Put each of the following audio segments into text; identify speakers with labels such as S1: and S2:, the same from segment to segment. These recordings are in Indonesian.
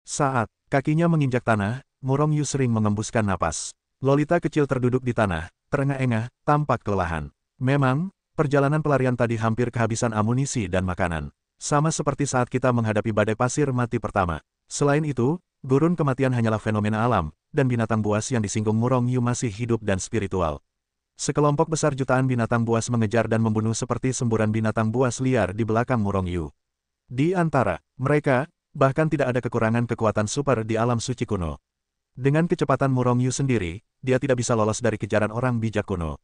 S1: Saat kakinya menginjak tanah, Murong Yu sering mengembuskan napas. Lolita kecil terduduk di tanah, terengah-engah, tampak kelelahan. Memang, perjalanan pelarian tadi hampir kehabisan amunisi dan makanan. Sama seperti saat kita menghadapi badai pasir mati pertama. Selain itu, gurun kematian hanyalah fenomena alam, dan binatang buas yang disinggung Murong Yu masih hidup dan spiritual. Sekelompok besar jutaan binatang buas mengejar dan membunuh seperti semburan binatang buas liar di belakang Murong Yu. Di antara mereka, bahkan tidak ada kekurangan kekuatan super di alam suci kuno. Dengan kecepatan Murong Yu sendiri, dia tidak bisa lolos dari kejaran orang bijak kuno.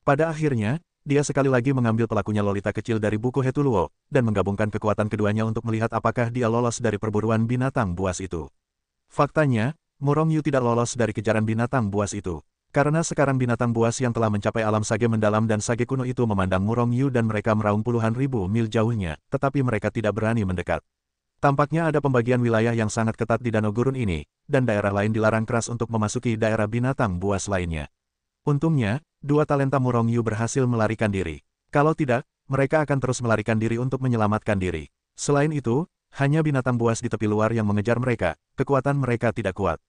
S1: Pada akhirnya, dia sekali lagi mengambil pelakunya Lolita kecil dari buku Hetuluo, dan menggabungkan kekuatan keduanya untuk melihat apakah dia lolos dari perburuan binatang buas itu. Faktanya, Murong Yu tidak lolos dari kejaran binatang buas itu. Karena sekarang binatang buas yang telah mencapai alam sage mendalam dan sage kuno itu memandang Murong Yu dan mereka meraung puluhan ribu mil jauhnya, tetapi mereka tidak berani mendekat. Tampaknya ada pembagian wilayah yang sangat ketat di danau gurun ini, dan daerah lain dilarang keras untuk memasuki daerah binatang buas lainnya. Untungnya, dua talenta Murong Yu berhasil melarikan diri. Kalau tidak, mereka akan terus melarikan diri untuk menyelamatkan diri. Selain itu, hanya binatang buas di tepi luar yang mengejar mereka, kekuatan mereka tidak kuat.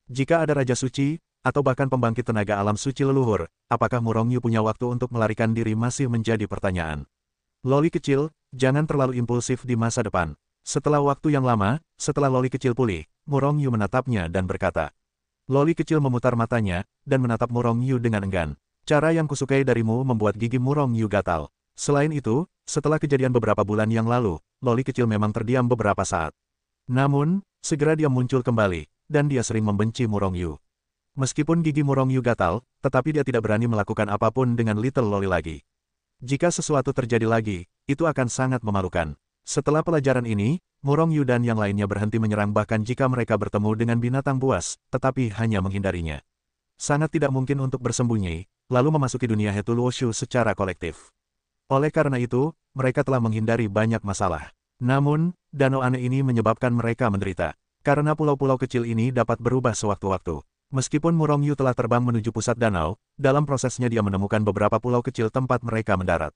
S1: Jika ada Raja Suci, atau bahkan pembangkit tenaga alam suci leluhur, apakah Murong Yu punya waktu untuk melarikan diri masih menjadi pertanyaan. Loli kecil, jangan terlalu impulsif di masa depan. Setelah waktu yang lama, setelah Loli kecil pulih, Murong Yu menatapnya dan berkata. Loli kecil memutar matanya, dan menatap Murong Yu dengan enggan. Cara yang kusukai darimu membuat gigi Murong Yu gatal. Selain itu, setelah kejadian beberapa bulan yang lalu, Loli kecil memang terdiam beberapa saat. Namun, segera dia muncul kembali, dan dia sering membenci Murong Yu. Meskipun gigi Murong Yu gatal, tetapi dia tidak berani melakukan apapun dengan Little Loli lagi. Jika sesuatu terjadi lagi, itu akan sangat memalukan. Setelah pelajaran ini, Murong Yu dan yang lainnya berhenti menyerang bahkan jika mereka bertemu dengan binatang buas, tetapi hanya menghindarinya. Sangat tidak mungkin untuk bersembunyi, lalu memasuki dunia Hetuluoshu secara kolektif. Oleh karena itu, mereka telah menghindari banyak masalah. Namun, danau aneh ini menyebabkan mereka menderita. Karena pulau-pulau kecil ini dapat berubah sewaktu-waktu. Meskipun Murong Yu telah terbang menuju pusat danau, dalam prosesnya dia menemukan beberapa pulau kecil tempat mereka mendarat.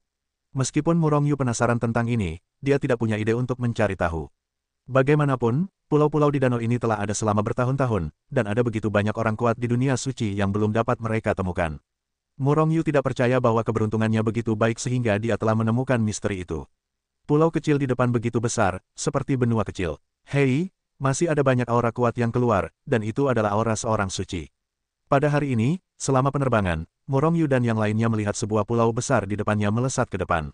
S1: Meskipun Murong Yu penasaran tentang ini, dia tidak punya ide untuk mencari tahu. Bagaimanapun, pulau-pulau di danau ini telah ada selama bertahun-tahun, dan ada begitu banyak orang kuat di dunia suci yang belum dapat mereka temukan. Murong Yu tidak percaya bahwa keberuntungannya begitu baik sehingga dia telah menemukan misteri itu. Pulau kecil di depan begitu besar, seperti benua kecil. Hei, masih ada banyak aura kuat yang keluar, dan itu adalah aura seorang suci. Pada hari ini, selama penerbangan, Murong Yu dan yang lainnya melihat sebuah pulau besar di depannya melesat ke depan.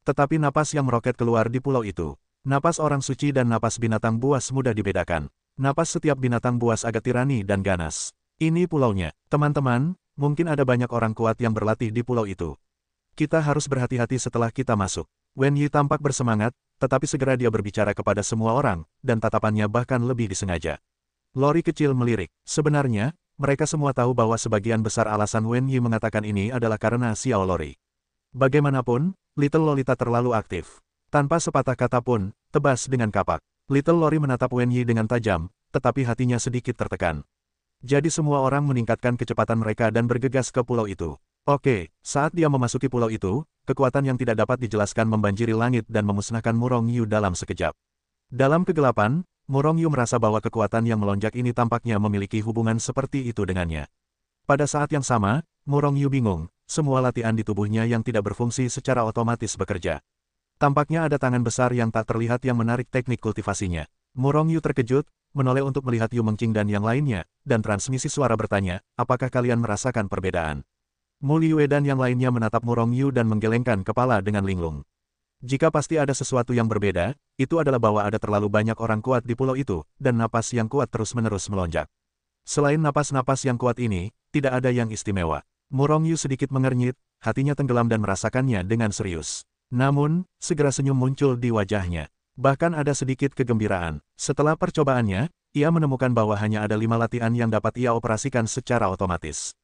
S1: Tetapi napas yang meroket keluar di pulau itu. Napas orang suci dan napas binatang buas mudah dibedakan. Napas setiap binatang buas agak tirani dan ganas. Ini pulaunya. Teman-teman, mungkin ada banyak orang kuat yang berlatih di pulau itu. Kita harus berhati-hati setelah kita masuk. Wen Yi tampak bersemangat, tetapi segera dia berbicara kepada semua orang, dan tatapannya bahkan lebih disengaja. Lori kecil melirik. Sebenarnya, mereka semua tahu bahwa sebagian besar alasan Wen Yi mengatakan ini adalah karena Xiao Lori. Bagaimanapun, Little Lolita terlalu aktif. Tanpa sepatah kata pun, tebas dengan kapak. Little Lori menatap Wen Yi dengan tajam, tetapi hatinya sedikit tertekan. Jadi semua orang meningkatkan kecepatan mereka dan bergegas ke pulau itu. Oke, saat dia memasuki pulau itu, kekuatan yang tidak dapat dijelaskan membanjiri langit dan memusnahkan Murong Yu dalam sekejap. Dalam kegelapan, Murong Yu merasa bahwa kekuatan yang melonjak ini tampaknya memiliki hubungan seperti itu dengannya. Pada saat yang sama, Murong Yu bingung, semua latihan di tubuhnya yang tidak berfungsi secara otomatis bekerja. Tampaknya ada tangan besar yang tak terlihat yang menarik teknik kultivasinya. Murong Yu terkejut, menoleh untuk melihat Yu Mengqing dan yang lainnya, dan transmisi suara bertanya, apakah kalian merasakan perbedaan? Mu Liyue dan yang lainnya menatap Murong Yu dan menggelengkan kepala dengan linglung. Jika pasti ada sesuatu yang berbeda, itu adalah bahwa ada terlalu banyak orang kuat di pulau itu, dan napas yang kuat terus-menerus melonjak. Selain napas-napas yang kuat ini, tidak ada yang istimewa. Murong Yu sedikit mengernyit, hatinya tenggelam dan merasakannya dengan serius. Namun, segera senyum muncul di wajahnya. Bahkan ada sedikit kegembiraan. Setelah percobaannya, ia menemukan bahwa hanya ada 5 latihan yang dapat ia operasikan secara otomatis.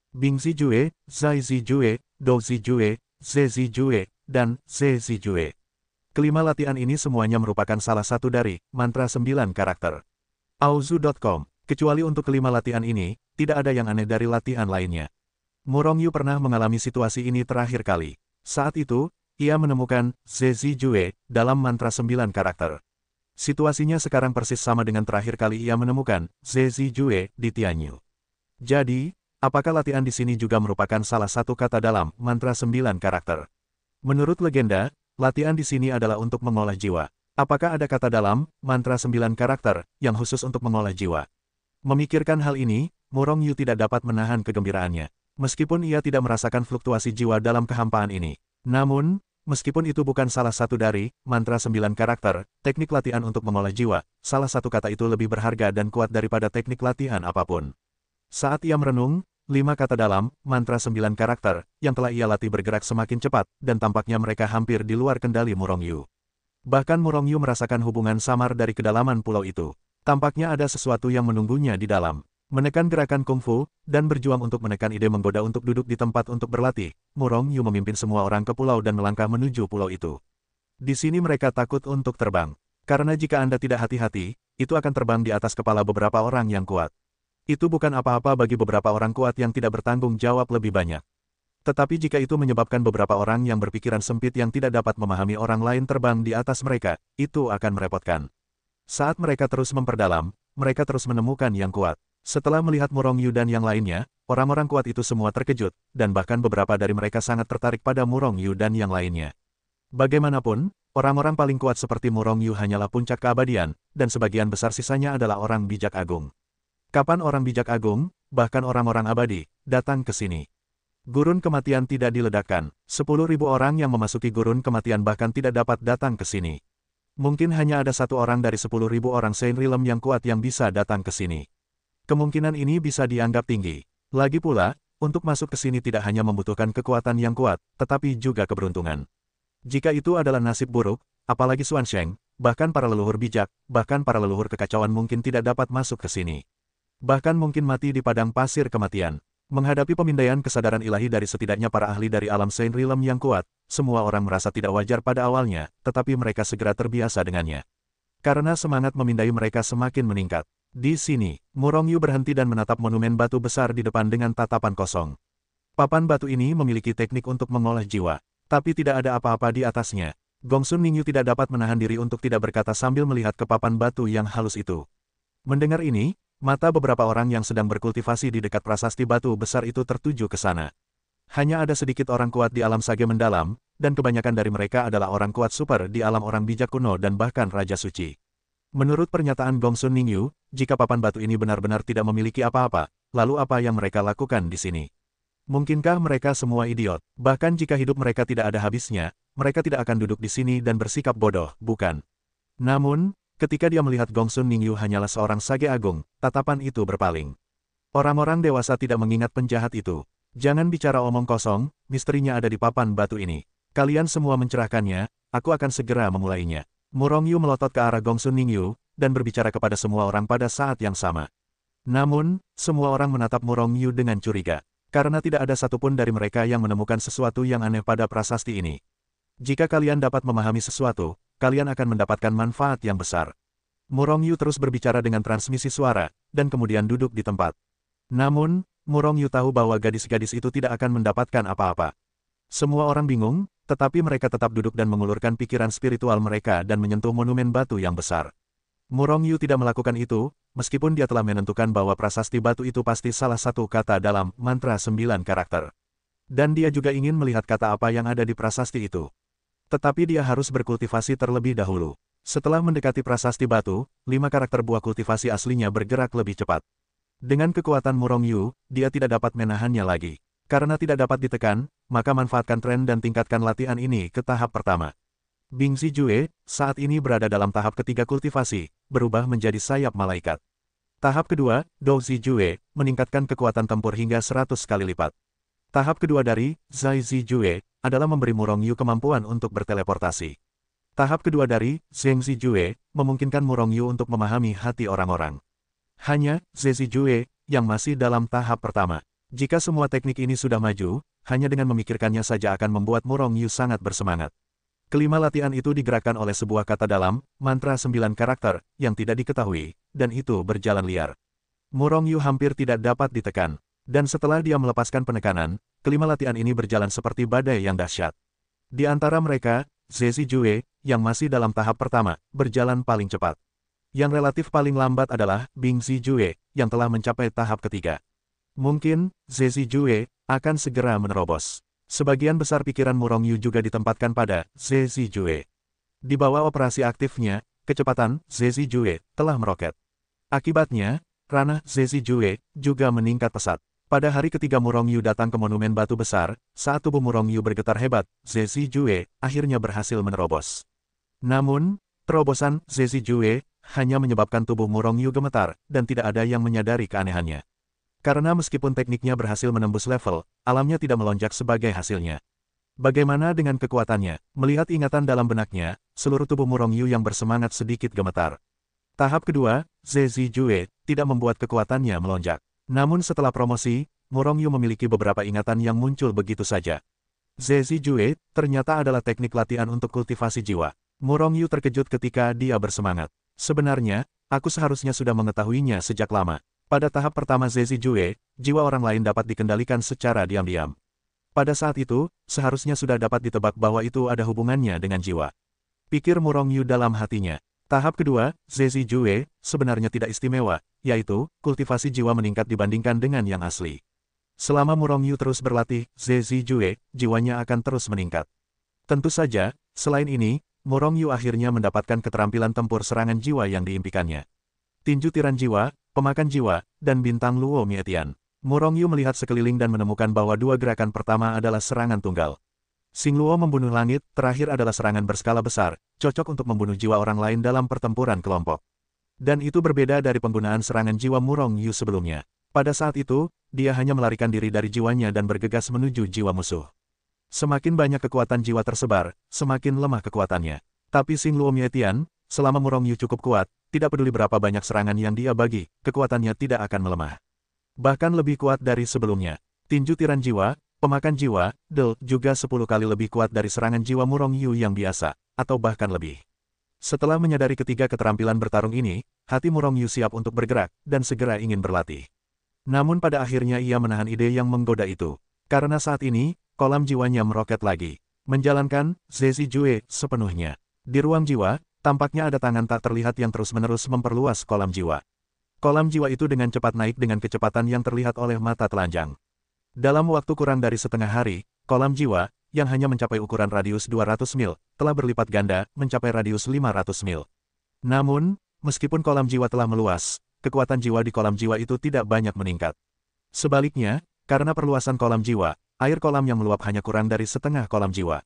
S1: Bing Zijue, Zai Zijue, Dou Zijue, Ze Zijue, dan Ze Zijue. Kelima latihan ini semuanya merupakan salah satu dari mantra 9 karakter. Auzu.com. Kecuali untuk kelima latihan ini, tidak ada yang aneh dari latihan lainnya. Murong Yu pernah mengalami situasi ini terakhir kali. Saat itu, ia menemukan Ze Zijue dalam mantra 9 karakter. Situasinya sekarang persis sama dengan terakhir kali ia menemukan Zezi Jue di Tianyu. Jadi, apakah latihan di sini juga merupakan salah satu kata dalam mantra 9 karakter? Menurut legenda, latihan di sini adalah untuk mengolah jiwa. Apakah ada kata dalam mantra 9 karakter yang khusus untuk mengolah jiwa? Memikirkan hal ini, Murong Yu tidak dapat menahan kegembiraannya. Meskipun ia tidak merasakan fluktuasi jiwa dalam kehampaan ini. Namun, meskipun itu bukan salah satu dari mantra 9 karakter, teknik latihan untuk mengolah jiwa, salah satu kata itu lebih berharga dan kuat daripada teknik latihan apapun. Saat ia merenung, 5 kata dalam mantra 9 karakter yang telah ia latih bergerak semakin cepat, dan tampaknya mereka hampir di luar kendali Murong Yu. Bahkan Murong Yu merasakan hubungan samar dari kedalaman pulau itu. Tampaknya ada sesuatu yang menunggunya di dalam. Menekan gerakan kungfu, dan berjuang untuk menekan ide menggoda untuk duduk di tempat untuk berlatih, Murong Yu memimpin semua orang ke pulau dan melangkah menuju pulau itu. Di sini mereka takut untuk terbang. Karena jika Anda tidak hati-hati, itu akan terbang di atas kepala beberapa orang yang kuat. Itu bukan apa-apa bagi beberapa orang kuat yang tidak bertanggung jawab lebih banyak. Tetapi jika itu menyebabkan beberapa orang yang berpikiran sempit yang tidak dapat memahami orang lain terbang di atas mereka, itu akan merepotkan. Saat mereka terus memperdalam, mereka terus menemukan yang kuat. Setelah melihat Murong Yu dan yang lainnya, orang-orang kuat itu semua terkejut, dan bahkan beberapa dari mereka sangat tertarik pada Murong Yu dan yang lainnya. Bagaimanapun, orang-orang paling kuat seperti Murong Yu hanyalah puncak keabadian, dan sebagian besar sisanya adalah orang bijak agung. Kapan orang bijak agung, bahkan orang-orang abadi, datang ke sini? Gurun kematian tidak diledakkan, 10.000 orang yang memasuki gurun kematian bahkan tidak dapat datang ke sini. Mungkin hanya ada satu orang dari 10.000 orang Saint Realm yang kuat yang bisa datang ke sini. Kemungkinan ini bisa dianggap tinggi. Lagi pula, untuk masuk ke sini tidak hanya membutuhkan kekuatan yang kuat, tetapi juga keberuntungan. Jika itu adalah nasib buruk, apalagi Xuansheng, bahkan para leluhur bijak, bahkan para leluhur kekacauan mungkin tidak dapat masuk ke sini. Bahkan mungkin mati di padang pasir kematian. Menghadapi pemindaian kesadaran ilahi dari setidaknya para ahli dari alam Saint Realm yang kuat, semua orang merasa tidak wajar pada awalnya, tetapi mereka segera terbiasa dengannya. Karena semangat memindai mereka semakin meningkat. Di sini, Murong Yu berhenti dan menatap monumen batu besar di depan dengan tatapan kosong. Papan batu ini memiliki teknik untuk mengolah jiwa, tapi tidak ada apa-apa di atasnya. Gongsun Ningyu tidak dapat menahan diri untuk tidak berkata sambil melihat ke papan batu yang halus itu. Mendengar ini, mata beberapa orang yang sedang berkultivasi di dekat prasasti batu besar itu tertuju ke sana. Hanya ada sedikit orang kuat di alam sage mendalam, dan kebanyakan dari mereka adalah orang kuat super di alam orang bijak kuno dan bahkan Raja Suci. Menurut pernyataan Gongsun Ningyu, jika papan batu ini benar-benar tidak memiliki apa-apa, lalu apa yang mereka lakukan di sini? Mungkinkah mereka semua idiot? Bahkan jika hidup mereka tidak ada habisnya, mereka tidak akan duduk di sini dan bersikap bodoh, bukan? Namun, ketika dia melihat Gongsun Ningyu hanyalah seorang sage agung, tatapan itu berpaling. Orang-orang dewasa tidak mengingat penjahat itu. Jangan bicara omong kosong, misterinya ada di papan batu ini. Kalian semua mencerahkannya, aku akan segera memulainya. Murong Yu melotot ke arah Gongsun Ningyu, dan berbicara kepada semua orang pada saat yang sama. Namun, semua orang menatap Murong Yu dengan curiga, karena tidak ada satupun dari mereka yang menemukan sesuatu yang aneh pada prasasti ini. Jika kalian dapat memahami sesuatu, kalian akan mendapatkan manfaat yang besar. Murong Yu terus berbicara dengan transmisi suara, dan kemudian duduk di tempat. Namun, Murong Yu tahu bahwa gadis-gadis itu tidak akan mendapatkan apa-apa. Semua orang bingung, tetapi mereka tetap duduk dan mengulurkan pikiran spiritual mereka dan menyentuh monumen batu yang besar. Murong Yu tidak melakukan itu, meskipun dia telah menentukan bahwa prasasti batu itu pasti salah satu kata dalam mantra 9 karakter. Dan dia juga ingin melihat kata apa yang ada di prasasti itu. Tetapi dia harus berkultivasi terlebih dahulu. Setelah mendekati prasasti batu, 5 karakter buah kultivasi aslinya bergerak lebih cepat. Dengan kekuatan Murong Yu, dia tidak dapat menahannya lagi. Karena tidak dapat ditekan, maka manfaatkan tren dan tingkatkan latihan ini ke tahap pertama. Bingzi Jue, saat ini berada dalam tahap ketiga kultivasi, berubah menjadi sayap malaikat. Tahap kedua, Douzi Jue, meningkatkan kekuatan tempur hingga 100 kali lipat. Tahap kedua dari Zai Zi Jue, adalah memberi Murong Yu kemampuan untuk berteleportasi. Tahap kedua dari Zhengzi Jue, memungkinkan Murong Yu untuk memahami hati orang-orang. Hanya Zezi Jue, yang masih dalam tahap pertama. Jika semua teknik ini sudah maju, hanya dengan memikirkannya saja akan membuat Murong Yu sangat bersemangat. Kelima latihan itu digerakkan oleh sebuah kata dalam, mantra 9 karakter, yang tidak diketahui, dan itu berjalan liar. Murong Yu hampir tidak dapat ditekan. Dan setelah dia melepaskan penekanan, kelima latihan ini berjalan seperti badai yang dahsyat. Di antara mereka, Zezi Jue, yang masih dalam tahap pertama, berjalan paling cepat. Yang relatif paling lambat adalah Bing Zijue, yang telah mencapai tahap ketiga. Mungkin, Ze Zijue akan segera menerobos. Sebagian besar pikiran Murong Yu juga ditempatkan pada Ze Zijue. Di bawah operasi aktifnya, kecepatan Ze Zijue telah meroket. Akibatnya, ranah Ze Zijue juga meningkat pesat. Pada hari ketiga Murong Yu datang ke monumen batu besar, saat tubuh Murong Yu bergetar hebat, Ze Zijue akhirnya berhasil menerobos. Namun, terobosan Ze Zijue hanya menyebabkan tubuh Murong Yu gemetar, dan tidak ada yang menyadari keanehannya. Karena meskipun tekniknya berhasil menembus level, alamnya tidak melonjak sebagai hasilnya. Bagaimana dengan kekuatannya? Melihat ingatan dalam benaknya, seluruh tubuh Murong Yu yang bersemangat sedikit gemetar. Tahap kedua, Ze Zijue tidak membuat kekuatannya melonjak. Namun setelah promosi, Murong Yu memiliki beberapa ingatan yang muncul begitu saja. Ze Zijue ternyata adalah teknik latihan untuk kultivasi jiwa. Murong Yu terkejut ketika dia bersemangat. Sebenarnya, aku seharusnya sudah mengetahuinya sejak lama. Pada tahap pertama Ze Zijue, jiwa orang lain dapat dikendalikan secara diam-diam. Pada saat itu, seharusnya sudah dapat ditebak bahwa itu ada hubungannya dengan jiwa. Pikir Murong Yu dalam hatinya. Tahap kedua, Ze Zijue, sebenarnya tidak istimewa, yaitu, kultivasi jiwa meningkat dibandingkan dengan yang asli. Selama Murong Yu terus berlatih, Ze Zijue, jiwanya akan terus meningkat. Tentu saja, selain ini, Murong Yu akhirnya mendapatkan keterampilan tempur serangan jiwa yang diimpikannya. Tinju tiran jiwa, pemakan jiwa, dan bintang Luo Mietian. Murong Yu melihat sekeliling dan menemukan bahwa dua gerakan pertama adalah serangan tunggal. Xing Luo membunuh langit, terakhir adalah serangan berskala besar, cocok untuk membunuh jiwa orang lain dalam pertempuran kelompok. Dan itu berbeda dari penggunaan serangan jiwa Murong Yu sebelumnya. Pada saat itu, dia hanya melarikan diri dari jiwanya dan bergegas menuju jiwa musuh. Semakin banyak kekuatan jiwa tersebar, semakin lemah kekuatannya. Tapi Xing Luo Mietian, selama Murong Yu cukup kuat, tidak peduli berapa banyak serangan yang dia bagi, kekuatannya tidak akan melemah. Bahkan lebih kuat dari sebelumnya. Tinju tiran jiwa, pemakan jiwa, juga 10 kali lebih kuat dari serangan jiwa Murong Yu yang biasa, atau bahkan lebih. Setelah menyadari ketiga keterampilan bertarung ini, hati Murong Yu siap untuk bergerak, dan segera ingin berlatih. Namun pada akhirnya ia menahan ide yang menggoda itu. Karena saat ini, kolam jiwanya meroket lagi. Menjalankan Ze Zijue sepenuhnya. Di ruang jiwa, tampaknya ada tangan tak terlihat yang terus-menerus memperluas kolam jiwa. Kolam jiwa itu dengan cepat naik dengan kecepatan yang terlihat oleh mata telanjang. Dalam waktu kurang dari setengah hari, kolam jiwa, yang hanya mencapai ukuran radius 200 mil, telah berlipat ganda, mencapai radius 500 mil. Namun, meskipun kolam jiwa telah meluas, kekuatan jiwa di kolam jiwa itu tidak banyak meningkat. Sebaliknya, karena perluasan kolam jiwa, air kolam yang meluap hanya kurang dari setengah kolam jiwa.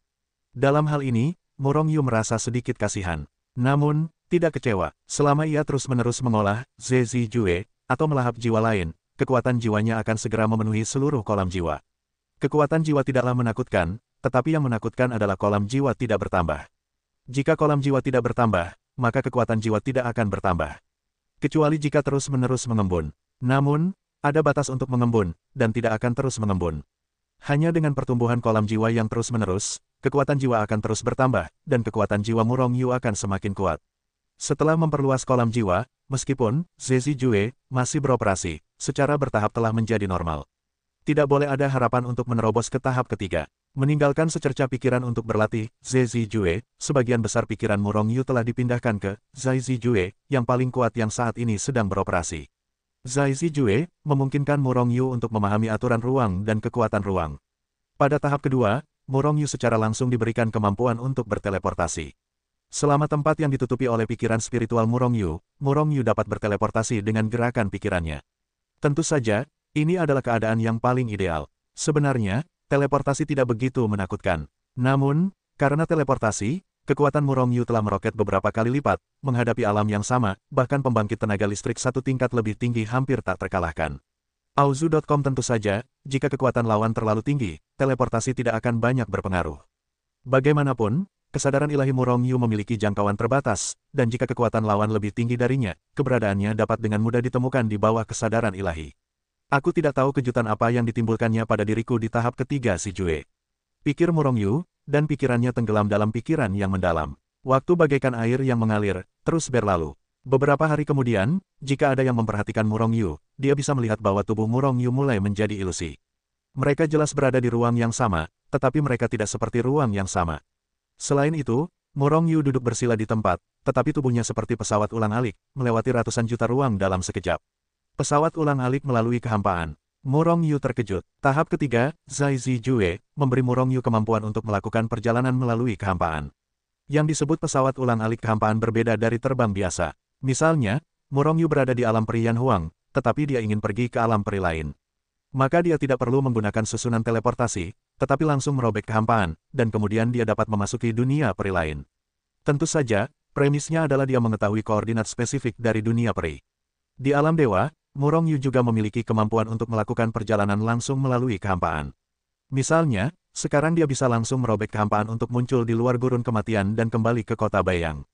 S1: Dalam hal ini, Murong Yu merasa sedikit kasihan. Namun, tidak kecewa. Selama ia terus-menerus mengolah Ze Zijue, atau melahap jiwa lain, kekuatan jiwanya akan segera memenuhi seluruh kolam jiwa. Kekuatan jiwa tidaklah menakutkan, tetapi yang menakutkan adalah kolam jiwa tidak bertambah. Jika kolam jiwa tidak bertambah, maka kekuatan jiwa tidak akan bertambah. Kecuali jika terus-menerus mengembun. Namun, ada batas untuk mengembun, dan tidak akan terus mengembun. Hanya dengan pertumbuhan kolam jiwa yang terus-menerus, kekuatan jiwa akan terus bertambah, dan kekuatan jiwa Murong Yu akan semakin kuat. Setelah memperluas kolam jiwa, meskipun Ze Zijue masih beroperasi, secara bertahap telah menjadi normal. Tidak boleh ada harapan untuk menerobos ke tahap ketiga. Meninggalkan secerca pikiran untuk berlatih Ze Zijue, sebagian besar pikiran Murong Yu telah dipindahkan ke Zai Zijue, yang paling kuat yang saat ini sedang beroperasi. Zai Zijue memungkinkan Murong Yu untuk memahami aturan ruang dan kekuatan ruang. Pada tahap kedua, Murong Yu secara langsung diberikan kemampuan untuk berteleportasi. Selama tempat yang ditutupi oleh pikiran spiritual Murong Yu dapat berteleportasi dengan gerakan pikirannya. Tentu saja, ini adalah keadaan yang paling ideal. Sebenarnya, teleportasi tidak begitu menakutkan. Namun, karena teleportasi, kekuatan Murong Yu telah meroket beberapa kali lipat, menghadapi alam yang sama, bahkan pembangkit tenaga listrik satu tingkat lebih tinggi hampir tak terkalahkan. Auzu.com tentu saja, jika kekuatan lawan terlalu tinggi, teleportasi tidak akan banyak berpengaruh. Bagaimanapun, kesadaran ilahi Murong Yu memiliki jangkauan terbatas, dan jika kekuatan lawan lebih tinggi darinya, keberadaannya dapat dengan mudah ditemukan di bawah kesadaran ilahi. Aku tidak tahu kejutan apa yang ditimbulkannya pada diriku di tahap ketiga Zijue. Pikir Murong Yu, dan pikirannya tenggelam dalam pikiran yang mendalam. Waktu bagaikan air yang mengalir, terus berlalu. Beberapa hari kemudian, jika ada yang memperhatikan Murong Yu, dia bisa melihat bahwa tubuh Murong Yu mulai menjadi ilusi. Mereka jelas berada di ruang yang sama, tetapi mereka tidak seperti ruang yang sama. Selain itu, Murong Yu duduk bersila di tempat, tetapi tubuhnya seperti pesawat ulang-alik, melewati ratusan juta ruang dalam sekejap. Pesawat ulang-alik melalui kehampaan. Murong Yu terkejut. Tahap ketiga, Zai Zijue, memberi Murong Yu kemampuan untuk melakukan perjalanan melalui kehampaan. Yang disebut pesawat ulang-alik kehampaan berbeda dari terbang biasa. Misalnya, Murong Yu berada di alam peri Yan Huang, tetapi dia ingin pergi ke alam peri lain. Maka dia tidak perlu menggunakan susunan teleportasi, tetapi langsung merobek kehampaan, dan kemudian dia dapat memasuki dunia peri lain. Tentu saja, premisnya adalah dia mengetahui koordinat spesifik dari dunia peri. Di alam dewa, Murong Yu juga memiliki kemampuan untuk melakukan perjalanan langsung melalui kehampaan. Misalnya, sekarang dia bisa langsung merobek kehampaan untuk muncul di luar gurun kematian dan kembali ke kota Bayang.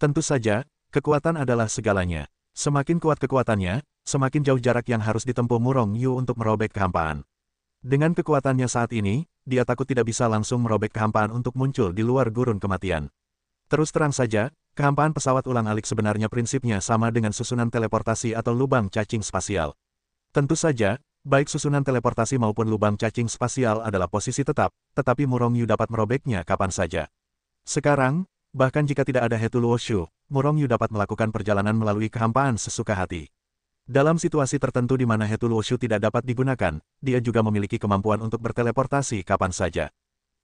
S1: Tentu saja, kekuatan adalah segalanya. Semakin kuat kekuatannya, semakin jauh jarak yang harus ditempuh Murong Yu untuk merobek kehampaan. Dengan kekuatannya saat ini, dia takut tidak bisa langsung merobek kehampaan untuk muncul di luar gurun kematian. Terus terang saja, kehampaan pesawat ulang-alik sebenarnya prinsipnya sama dengan susunan teleportasi atau lubang cacing spasial. Tentu saja, baik susunan teleportasi maupun lubang cacing spasial adalah posisi tetap, tetapi Murong Yu dapat merobeknya kapan saja. Sekarang, bahkan jika tidak ada Hetu Luoshu, Murong Yu dapat melakukan perjalanan melalui kehampaan sesuka hati. Dalam situasi tertentu di mana Hetu Luoshu tidak dapat digunakan, dia juga memiliki kemampuan untuk berteleportasi kapan saja.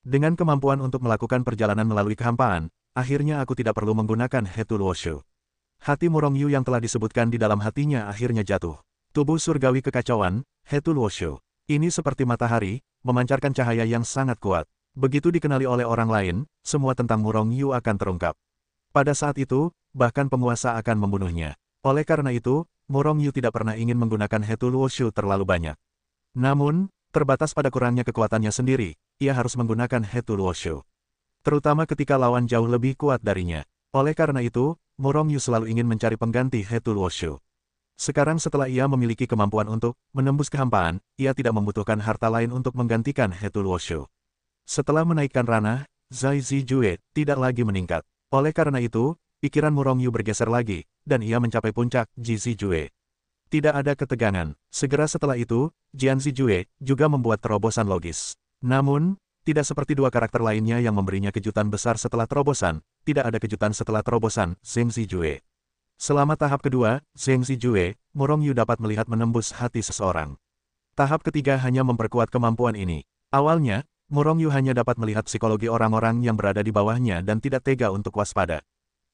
S1: Dengan kemampuan untuk melakukan perjalanan melalui kehampaan, akhirnya aku tidak perlu menggunakan Hetu Luoshu. Hati Murong Yu yang telah disebutkan di dalam hatinya akhirnya jatuh. Tubuh surgawi kekacauan, Hetu Luoshu. Ini seperti matahari, memancarkan cahaya yang sangat kuat. Begitu dikenali oleh orang lain, semua tentang Murong Yu akan terungkap. Pada saat itu, bahkan penguasa akan membunuhnya. Oleh karena itu, Murong Yu tidak pernah ingin menggunakan Hetu Luoshu terlalu banyak. Namun, terbatas pada kurangnya kekuatannya sendiri, ia harus menggunakan Hetu Luoshu. Terutama ketika lawan jauh lebih kuat darinya. Oleh karena itu, Murong Yu selalu ingin mencari pengganti Hetu Luoshu. Sekarang setelah ia memiliki kemampuan untuk menembus kehampaan, ia tidak membutuhkan harta lain untuk menggantikan Hetu Luoshu. Setelah menaikkan ranah, Zai Zijue tidak lagi meningkat. Oleh karena itu, pikiran Murong Yu bergeser lagi, dan ia mencapai puncak Ji Zijue. Tidak ada ketegangan. Segera setelah itu, Jian Zijue juga membuat terobosan logis. Namun, tidak seperti dua karakter lainnya yang memberinya kejutan besar setelah terobosan, tidak ada kejutan setelah terobosan Zheng Zijue. Selama tahap kedua, Zheng Zijue, Murong Yu dapat melihat menembus hati seseorang. Tahap ketiga hanya memperkuat kemampuan ini. Awalnya, Murong Yu hanya dapat melihat psikologi orang-orang yang berada di bawahnya dan tidak tega untuk waspada.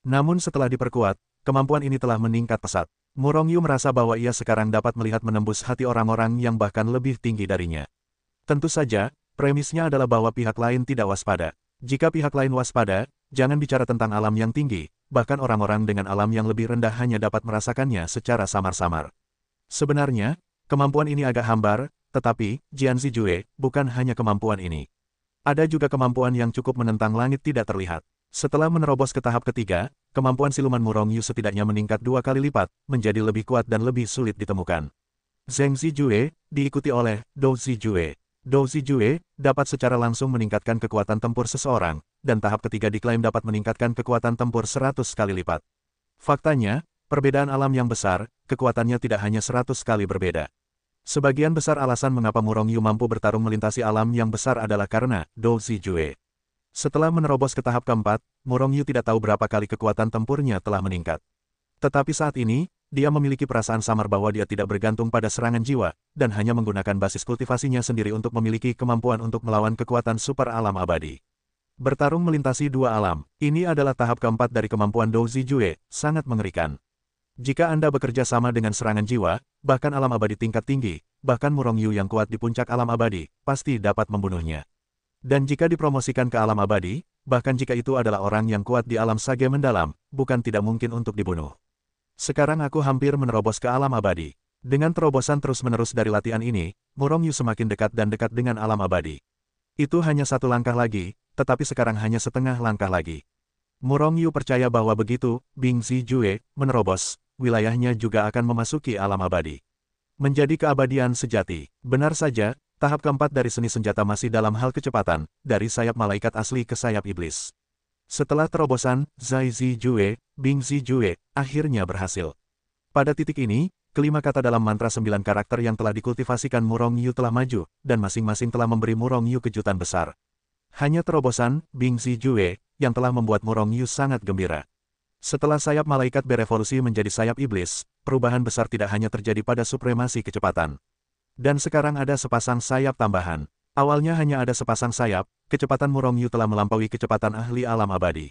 S1: Namun setelah diperkuat, kemampuan ini telah meningkat pesat. Murong Yu merasa bahwa ia sekarang dapat melihat menembus hati orang-orang yang bahkan lebih tinggi darinya. Tentu saja, premisnya adalah bahwa pihak lain tidak waspada. Jika pihak lain waspada, jangan bicara tentang alam yang tinggi, bahkan orang-orang dengan alam yang lebih rendah hanya dapat merasakannya secara samar-samar. Sebenarnya, kemampuan ini agak hambar, tetapi, Jian Zijue, bukan hanya kemampuan ini. Ada juga kemampuan yang cukup menentang langit tidak terlihat. Setelah menerobos ke tahap ketiga, kemampuan siluman Murong Yu setidaknya meningkat 2 kali lipat, menjadi lebih kuat dan lebih sulit ditemukan. Zheng Zijue, diikuti oleh Dou Zijue. Dou Zijue, dapat secara langsung meningkatkan kekuatan tempur seseorang, dan tahap ketiga diklaim dapat meningkatkan kekuatan tempur 100 kali lipat. Faktanya, perbedaan alam yang besar, kekuatannya tidak hanya 100 kali berbeda. Sebagian besar alasan mengapa Murong Yu mampu bertarung melintasi alam yang besar adalah karena Dou Zijue. Setelah menerobos ke tahap keempat, Murong Yu tidak tahu berapa kali kekuatan tempurnya telah meningkat. Tetapi saat ini, dia memiliki perasaan samar bahwa dia tidak bergantung pada serangan jiwa, dan hanya menggunakan basis kultivasinya sendiri untuk memiliki kemampuan untuk melawan kekuatan super alam abadi. Bertarung melintasi dua alam, ini adalah tahap keempat dari kemampuan Dou Zijue, sangat mengerikan. Jika Anda bekerja sama dengan serangan jiwa, bahkan alam abadi tingkat tinggi, bahkan Murong Yu yang kuat di puncak alam abadi, pasti dapat membunuhnya. Dan jika dipromosikan ke alam abadi, bahkan jika itu adalah orang yang kuat di alam sage mendalam, bukan tidak mungkin untuk dibunuh. Sekarang aku hampir menerobos ke alam abadi. Dengan terobosan terus-menerus dari latihan ini, Murong Yu semakin dekat dan dekat dengan alam abadi. Itu hanya satu langkah lagi, tetapi sekarang hanya setengah langkah lagi. Murong Yu percaya bahwa begitu, Bing Zijue menerobos, wilayahnya juga akan memasuki alam abadi. Menjadi keabadian sejati. Benar saja, tahap keempat dari seni senjata masih dalam hal kecepatan, dari sayap malaikat asli ke sayap iblis. Setelah terobosan, Zai Zijue, Bing Zijue, akhirnya berhasil. Pada titik ini, kelima kata dalam mantra 9 karakter yang telah dikultivasikan Murong Yu telah maju, dan masing-masing telah memberi Murong Yu kejutan besar. Hanya terobosan Bing Zijue yang telah membuat Murong Yu sangat gembira. Setelah sayap malaikat berevolusi menjadi sayap iblis, perubahan besar tidak hanya terjadi pada supremasi kecepatan. Dan sekarang ada sepasang sayap tambahan. Awalnya hanya ada sepasang sayap, kecepatan Murong Yu telah melampaui kecepatan ahli alam abadi.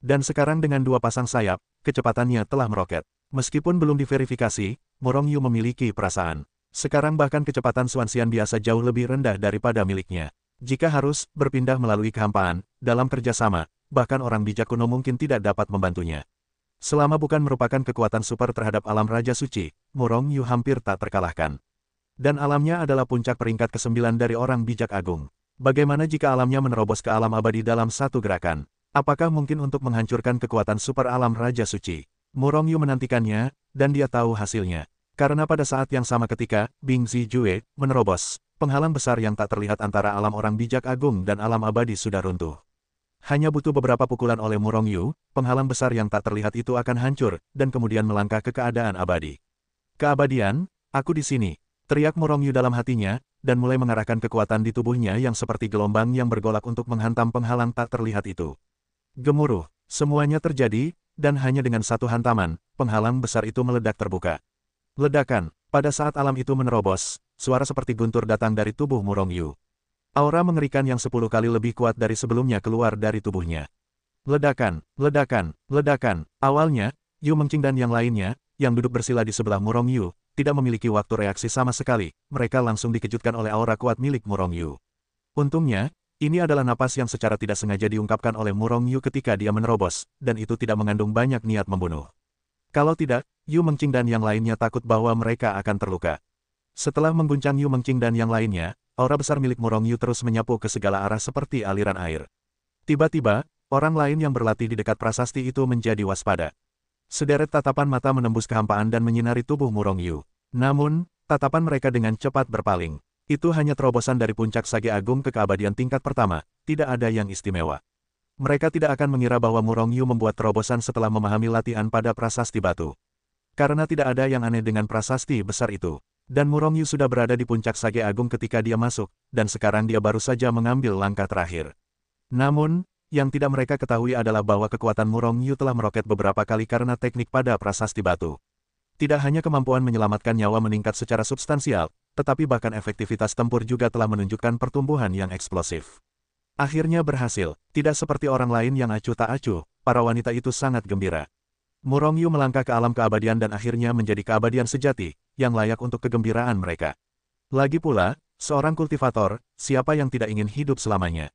S1: Dan sekarang dengan dua pasang sayap, kecepatannya telah meroket. Meskipun belum diverifikasi, Murong Yu memiliki perasaan. Sekarang bahkan kecepatan Xuanxian biasa jauh lebih rendah daripada miliknya. Jika harus berpindah melalui kehampaan, dalam kerjasama, bahkan orang bijak kuno mungkin tidak dapat membantunya. Selama bukan merupakan kekuatan super terhadap alam Raja Suci, Murong Yu hampir tak terkalahkan. Dan alamnya adalah puncak peringkat ke-9 dari orang bijak agung. Bagaimana jika alamnya menerobos ke alam abadi dalam satu gerakan? Apakah mungkin untuk menghancurkan kekuatan super alam Raja Suci? Murong Yu menantikannya, dan dia tahu hasilnya. Karena pada saat yang sama ketika Bing Zijue menerobos, penghalang besar yang tak terlihat antara alam orang bijak agung dan alam abadi sudah runtuh. Hanya butuh beberapa pukulan oleh Murong Yu, penghalang besar yang tak terlihat itu akan hancur, dan kemudian melangkah ke keadaan abadi. Keabadian, aku di sini, teriak Murong Yu dalam hatinya, dan mulai mengarahkan kekuatan di tubuhnya yang seperti gelombang yang bergolak untuk menghantam penghalang tak terlihat itu. Gemuruh, semuanya terjadi, dan hanya dengan satu hantaman, penghalang besar itu meledak terbuka. Ledakan, pada saat alam itu menerobos, suara seperti guntur datang dari tubuh Murong Yu. Aura mengerikan yang 10 kali lebih kuat dari sebelumnya keluar dari tubuhnya. Ledakan, ledakan, ledakan. Awalnya, Yu Mengqing dan yang lainnya, yang duduk bersila di sebelah Murong Yu, tidak memiliki waktu reaksi sama sekali. Mereka langsung dikejutkan oleh aura kuat milik Murong Yu. Untungnya, ini adalah napas yang secara tidak sengaja diungkapkan oleh Murong Yu ketika dia menerobos, dan itu tidak mengandung banyak niat membunuh. Kalau tidak, Yu Mengqing dan yang lainnya takut bahwa mereka akan terluka. Setelah mengguncang Yu Mengqing dan yang lainnya, aura besar milik Murong Yu terus menyapu ke segala arah seperti aliran air. Tiba-tiba, orang lain yang berlatih di dekat prasasti itu menjadi waspada. Sederet tatapan mata menembus kehampaan dan menyinari tubuh Murong Yu. Namun, tatapan mereka dengan cepat berpaling. Itu hanya terobosan dari puncak Sage Agung ke keabadian tingkat pertama, tidak ada yang istimewa. Mereka tidak akan mengira bahwa Murong Yu membuat terobosan setelah memahami latihan pada prasasti batu. Karena tidak ada yang aneh dengan prasasti besar itu. Dan Murong Yu sudah berada di puncak Sage Agung ketika dia masuk, dan sekarang dia baru saja mengambil langkah terakhir. Namun, yang tidak mereka ketahui adalah bahwa kekuatan Murong Yu telah meroket beberapa kali karena teknik pada prasasti batu. Tidak hanya kemampuan menyelamatkan nyawa meningkat secara substansial, tetapi bahkan efektivitas tempur juga telah menunjukkan pertumbuhan yang eksplosif. Akhirnya berhasil, tidak seperti orang lain yang acuh tak acuh, para wanita itu sangat gembira. Murong Yu melangkah ke alam keabadian dan akhirnya menjadi keabadian sejati, yang layak untuk kegembiraan mereka. Lagi pula, seorang kultivator, siapa yang tidak ingin hidup selamanya?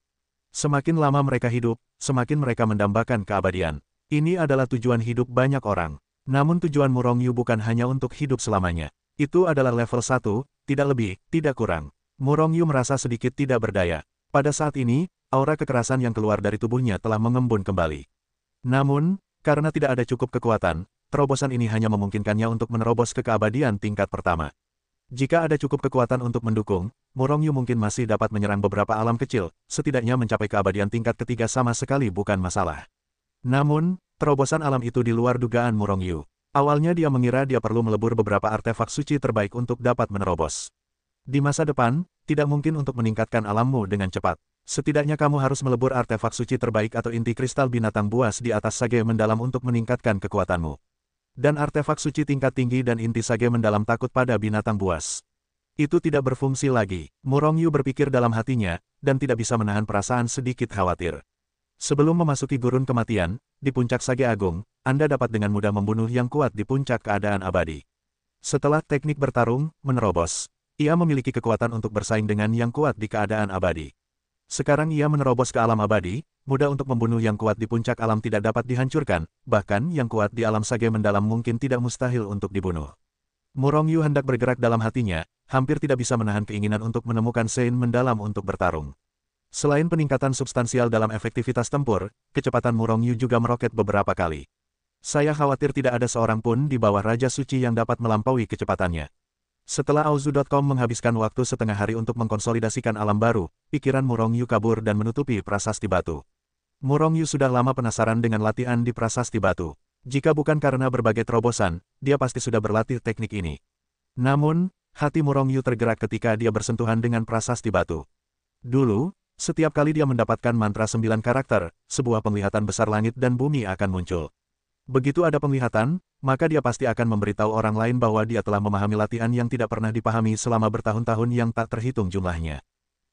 S1: Semakin lama mereka hidup, semakin mereka mendambakan keabadian. Ini adalah tujuan hidup banyak orang. Namun tujuan Murong Yu bukan hanya untuk hidup selamanya. Itu adalah level 1, tidak lebih, tidak kurang. Murong Yu merasa sedikit tidak berdaya. Pada saat ini, aura kekerasan yang keluar dari tubuhnya telah mengembun kembali. Namun, karena tidak ada cukup kekuatan, terobosan ini hanya memungkinkannya untuk menerobos ke keabadian tingkat pertama. Jika ada cukup kekuatan untuk mendukung, Murong Yu mungkin masih dapat menyerang beberapa alam kecil, setidaknya mencapai keabadian tingkat ketiga sama sekali bukan masalah. Namun, terobosan alam itu di luar dugaan Murong Yu. Awalnya dia mengira dia perlu melebur beberapa artefak suci terbaik untuk dapat menerobos. Di masa depan, tidak mungkin untuk meningkatkan alammu dengan cepat. Setidaknya kamu harus melebur artefak suci terbaik atau inti kristal binatang buas di atas sage mendalam untuk meningkatkan kekuatanmu. Dan artefak suci tingkat tinggi dan inti sage mendalam takut pada binatang buas. Itu tidak berfungsi lagi. Murong Yu berpikir dalam hatinya, dan tidak bisa menahan perasaan sedikit khawatir. Sebelum memasuki gurun kematian, di puncak Sage Agung, Anda dapat dengan mudah membunuh yang kuat di puncak keadaan abadi. Setelah teknik bertarung, menerobos, ia memiliki kekuatan untuk bersaing dengan yang kuat di keadaan abadi. Sekarang ia menerobos ke alam abadi, mudah untuk membunuh yang kuat di puncak alam tidak dapat dihancurkan, bahkan yang kuat di alam sage mendalam mungkin tidak mustahil untuk dibunuh. Murong Yu hendak bergerak dalam hatinya, hampir tidak bisa menahan keinginan untuk menemukan Sein mendalam untuk bertarung. Selain peningkatan substansial dalam efektivitas tempur, kecepatan Murong Yu juga meroket beberapa kali. Saya khawatir tidak ada seorang pun di bawah Raja Suci yang dapat melampaui kecepatannya. Setelah Auzu.com menghabiskan waktu setengah hari untuk mengkonsolidasikan alam baru, pikiran Murong Yu kabur dan menutupi prasasti batu. Murong Yu sudah lama penasaran dengan latihan di prasasti batu. Jika bukan karena berbagai terobosan, dia pasti sudah berlatih teknik ini. Namun, hati Murong Yu tergerak ketika dia bersentuhan dengan prasasti batu. Dulu, Setiap kali dia mendapatkan mantra 9 karakter, sebuah penglihatan besar langit dan bumi akan muncul. Begitu ada penglihatan, maka dia pasti akan memberitahu orang lain bahwa dia telah memahami latihan yang tidak pernah dipahami selama bertahun-tahun yang tak terhitung jumlahnya.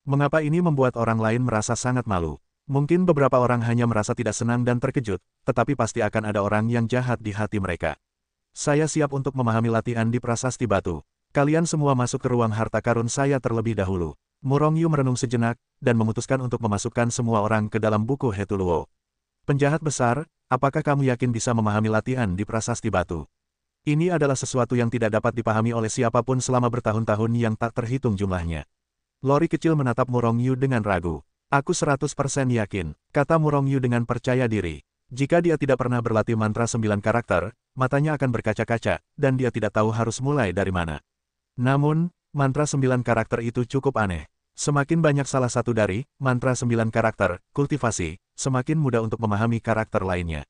S1: Mengapa ini membuat orang lain merasa sangat malu? Mungkin beberapa orang hanya merasa tidak senang dan terkejut, tetapi pasti akan ada orang yang jahat di hati mereka. Saya siap untuk memahami latihan di Prasasti Batu. Kalian semua masuk ke ruang harta karun saya terlebih dahulu. Murong Yu merenung sejenak, dan memutuskan untuk memasukkan semua orang ke dalam buku Hetuluo. Penjahat besar, apakah kamu yakin bisa memahami latihan di Prasasti Batu? Ini adalah sesuatu yang tidak dapat dipahami oleh siapapun selama bertahun-tahun yang tak terhitung jumlahnya. Lori kecil menatap Murong Yu dengan ragu. Aku 100% yakin, kata Murong Yu dengan percaya diri. Jika dia tidak pernah berlatih mantra 9 karakter, matanya akan berkaca-kaca, dan dia tidak tahu harus mulai dari mana. Namun, mantra 9 karakter itu cukup aneh. Semakin banyak salah satu dari mantra 9 karakter, kultivasi, semakin mudah untuk memahami karakter lainnya.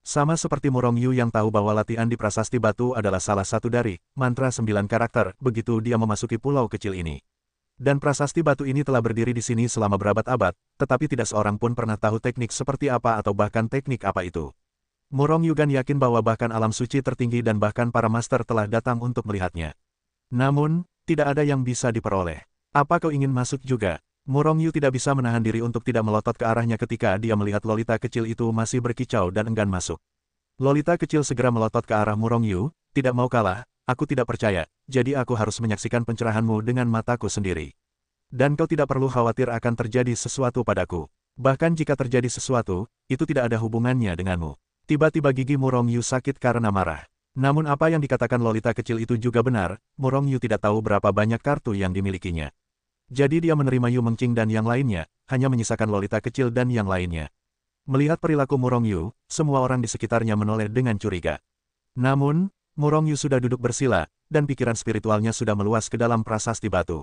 S1: Sama seperti Murong Yu yang tahu bahwa latihan di Prasasti Batu adalah salah satu dari mantra 9 karakter begitu dia memasuki pulau kecil ini. Dan Prasasti Batu ini telah berdiri di sini selama berabad-abad, tetapi tidak seorang pun pernah tahu teknik seperti apa atau bahkan teknik apa itu. Murong Yu yakin bahwa bahkan alam suci tertinggi dan bahkan para master telah datang untuk melihatnya. Namun, tidak ada yang bisa diperoleh. Apa kau ingin masuk juga? Murong Yu tidak bisa menahan diri untuk tidak melotot ke arahnya ketika dia melihat Lolita kecil itu masih berkicau dan enggan masuk. Lolita kecil segera melotot ke arah Murong Yu, tidak mau kalah, aku tidak percaya, jadi aku harus menyaksikan pencerahanmu dengan mataku sendiri. Dan kau tidak perlu khawatir akan terjadi sesuatu padaku. Bahkan jika terjadi sesuatu, itu tidak ada hubungannya denganmu. Tiba-tiba gigi Murong Yu sakit karena marah. Namun apa yang dikatakan Lolita kecil itu juga benar, Murong Yu tidak tahu berapa banyak kartu yang dimilikinya. Jadi dia menerima Yu Mengqing dan yang lainnya, hanya menyisakan Lolita kecil dan yang lainnya. Melihat perilaku Murong Yu, semua orang di sekitarnya menoleh dengan curiga. Namun, Murong Yu sudah duduk bersila, dan pikiran spiritualnya sudah meluas ke dalam Prasasti Batu.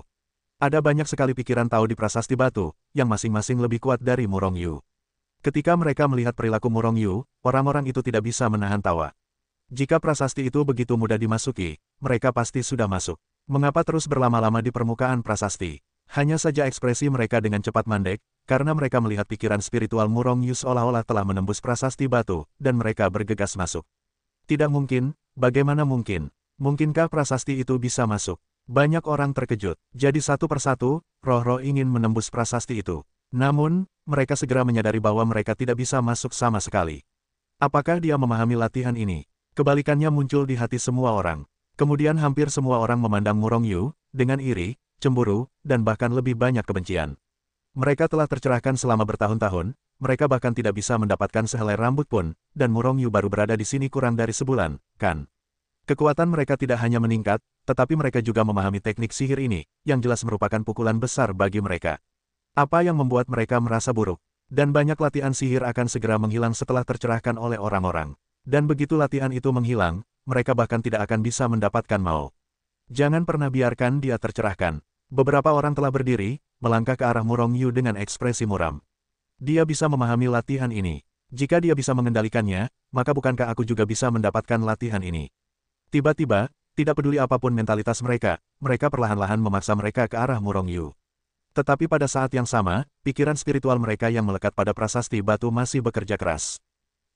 S1: Ada banyak sekali pikiran tahu di Prasasti Batu, yang masing-masing lebih kuat dari Murong Yu. Ketika mereka melihat perilaku Murong Yu, orang-orang itu tidak bisa menahan tawa. Jika prasasti itu begitu mudah dimasuki, mereka pasti sudah masuk. Mengapa terus berlama-lama di permukaan prasasti? Hanya saja ekspresi mereka dengan cepat mandek, karena mereka melihat pikiran spiritual Murong Yu seolah-olah telah menembus Prasasti Batu, dan mereka bergegas masuk. Tidak mungkin, bagaimana mungkin? Mungkinkah prasasti itu bisa masuk? Banyak orang terkejut. Jadi satu persatu, roh-roh ingin menembus prasasti itu. Namun, mereka segera menyadari bahwa mereka tidak bisa masuk sama sekali. Apakah dia memahami latihan ini? Kebalikannya muncul di hati semua orang. Kemudian hampir semua orang memandang Murong Yu, dengan iri, cemburu, dan bahkan lebih banyak kebencian. Mereka telah tercerahkan selama bertahun-tahun, mereka bahkan tidak bisa mendapatkan sehelai rambut pun, dan Murong Yu baru berada di sini kurang dari sebulan, kan? Kekuatan mereka tidak hanya meningkat, tetapi mereka juga memahami teknik sihir ini, yang jelas merupakan pukulan besar bagi mereka. Apa yang membuat mereka merasa buruk? Dan banyak latihan sihir akan segera menghilang setelah tercerahkan oleh orang-orang. Dan begitu latihan itu menghilang, mereka bahkan tidak akan bisa mendapatkan Mao. Jangan pernah biarkan dia tercerahkan. Beberapa orang telah berdiri, melangkah ke arah Murong Yu dengan ekspresi muram. Dia bisa memahami latihan ini. Jika dia bisa mengendalikannya, maka bukankah aku juga bisa mendapatkan latihan ini? Tiba-tiba, tidak peduli apapun mentalitas mereka perlahan-lahan memaksa mereka ke arah Murong Yu. Tetapi pada saat yang sama, pikiran spiritual mereka yang melekat pada Prasasti Batu masih bekerja keras.